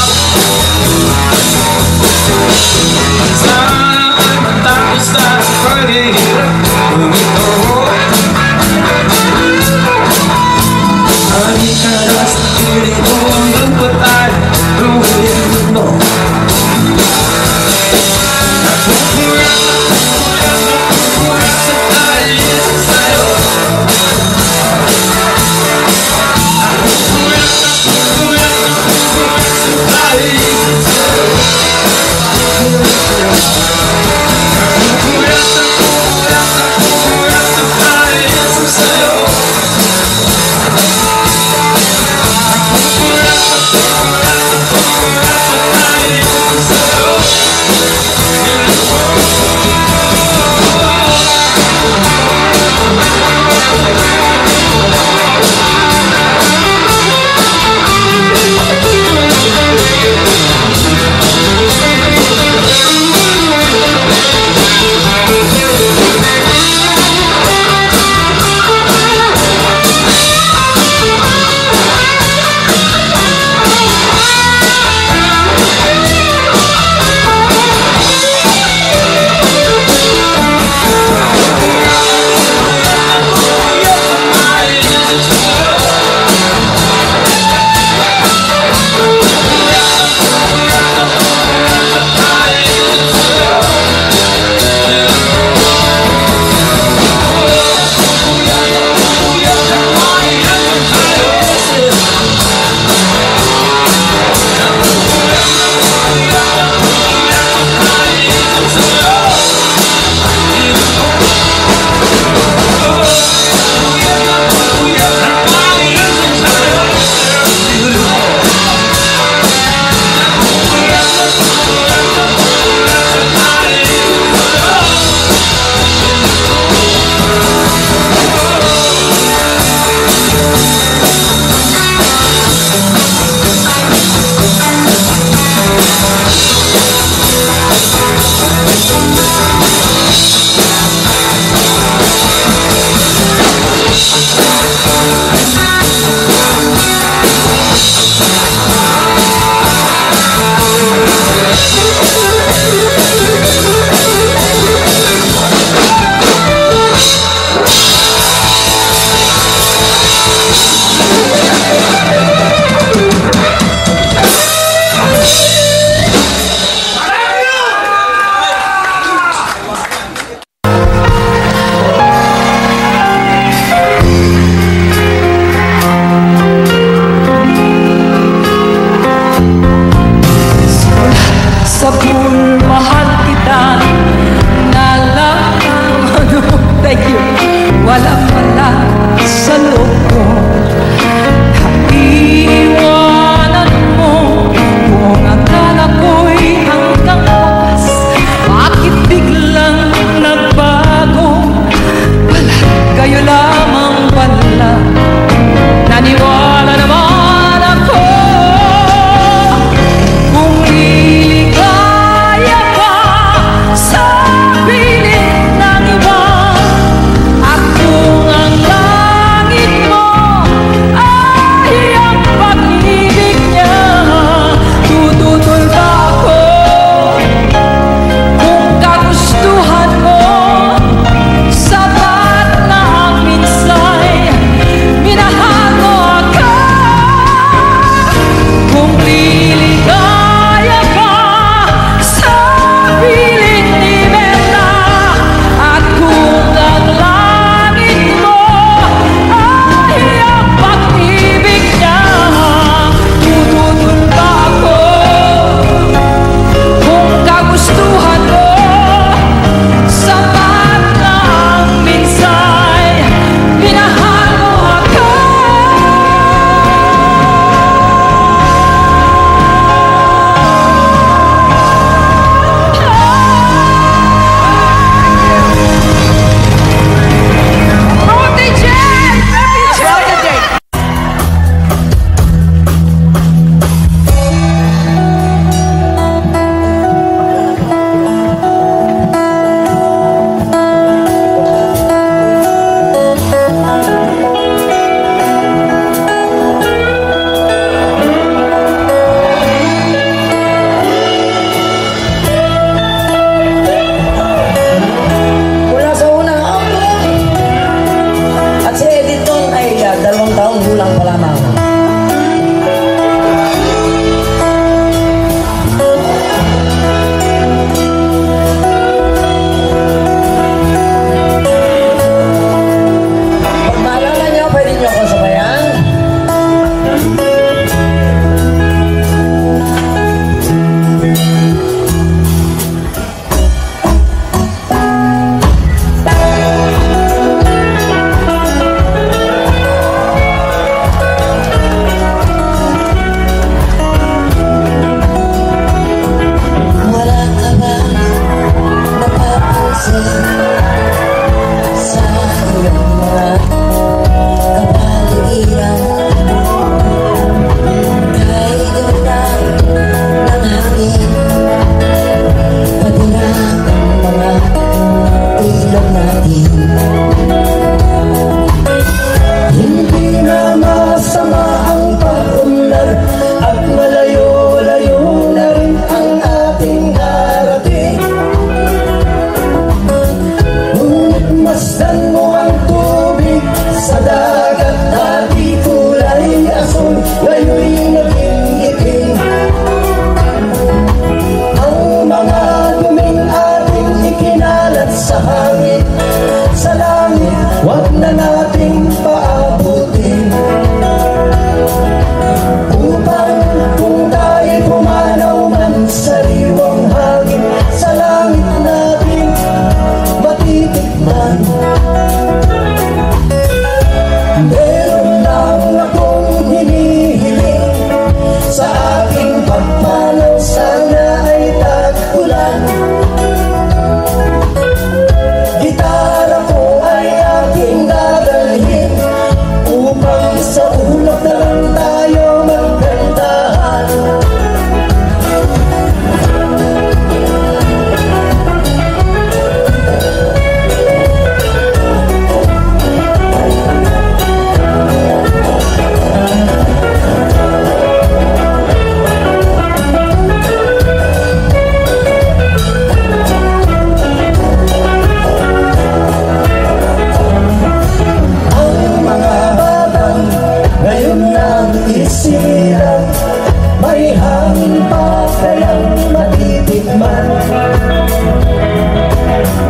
may hangin pa kayang matitikman.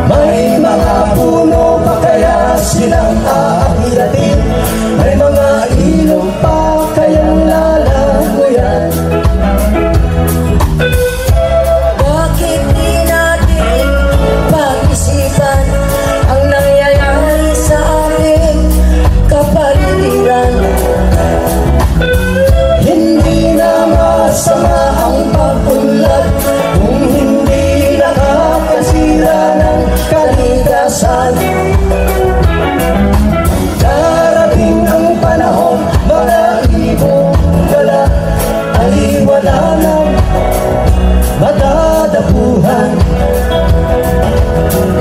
May mga puno pa kaya silang aakilatin, may mga ilog pa kayang lalaguyan. Bakit di natin pag-isipan ang nangyayari sa ating kapaligiran? Hindi na masama ang pag-unlad kung hindi nakakasira ng kalikasan. Darating ang panahon, mga ibong gala ay wala nang matadapuhan.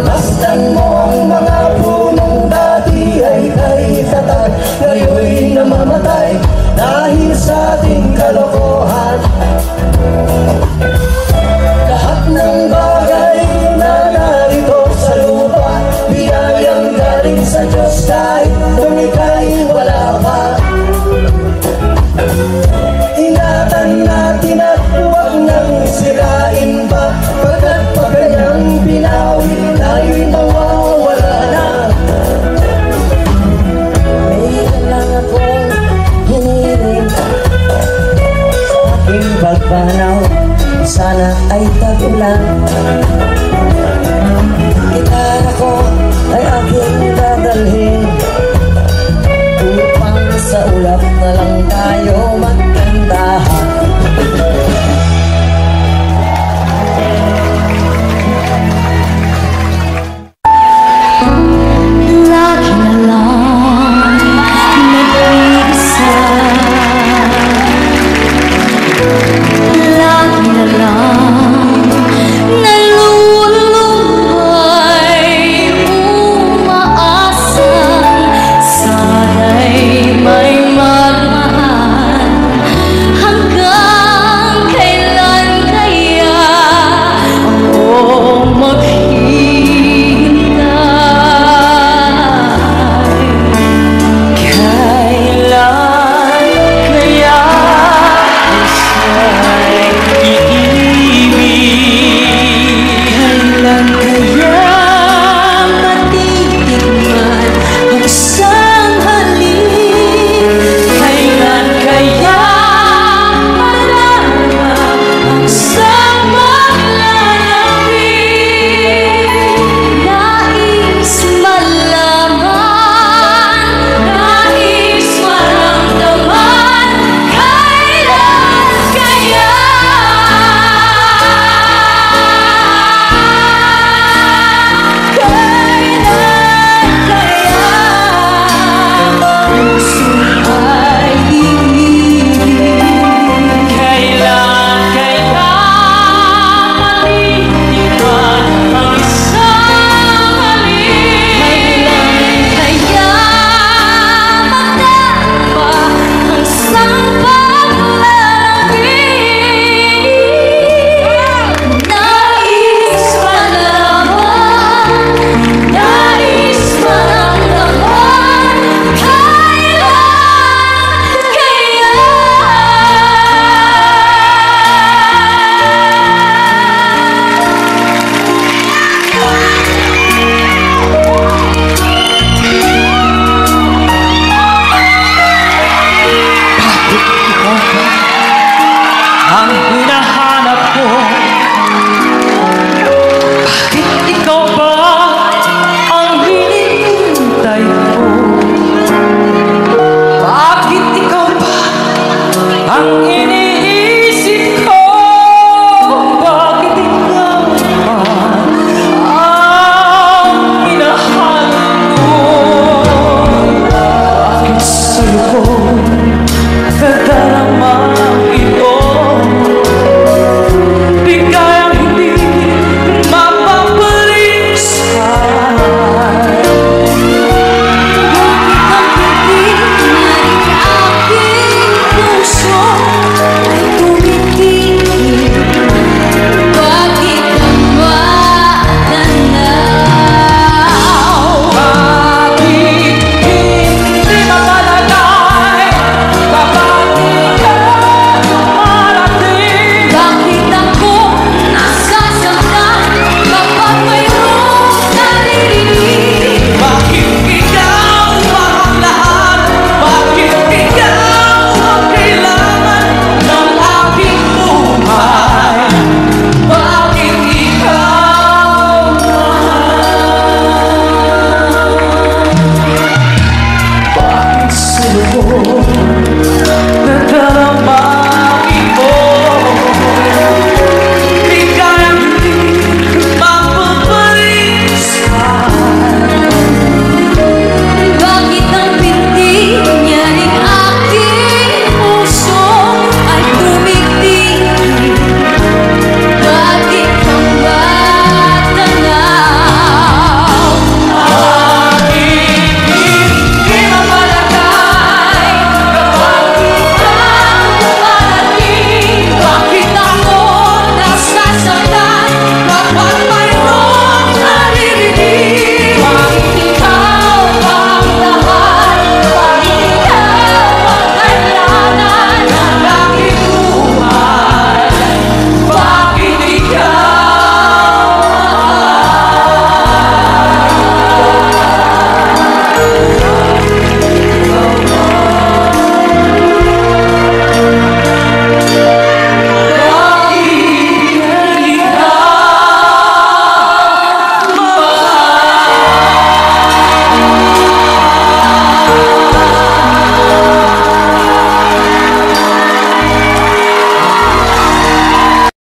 Masdan mo ang mga punong dati ay kaitatag, ngayon'y namamatay dahil sa ating kalokohan. Lahat ng bagay na narito sa lupa, biyayang galing sa Diyos kahit kung ika'y wala pa. Ingatan natin at huwag nang sirain pa, pagkat pag kanyang binawi tayo'y mawawala na. Mayroon lang akong hinihiling sa aking pagpanaw, sana ay tagulan. Gitara ko ay aking dadalhin upang sa ulap na lang tayo magkantahan. Lagi na lang nag-iisa, lagi na lang naluluhay, umaasa sana'y may magmahal. Hanggang kailan kaya ako maghihintay? Kailan kaya siya'y iibig? Kailan kaya matitikman ang isang halik? Kailan kaya marama ang isang maglalambing? Nais malaman, nais maramdaman, kailan kaya? Ang hinahanap ko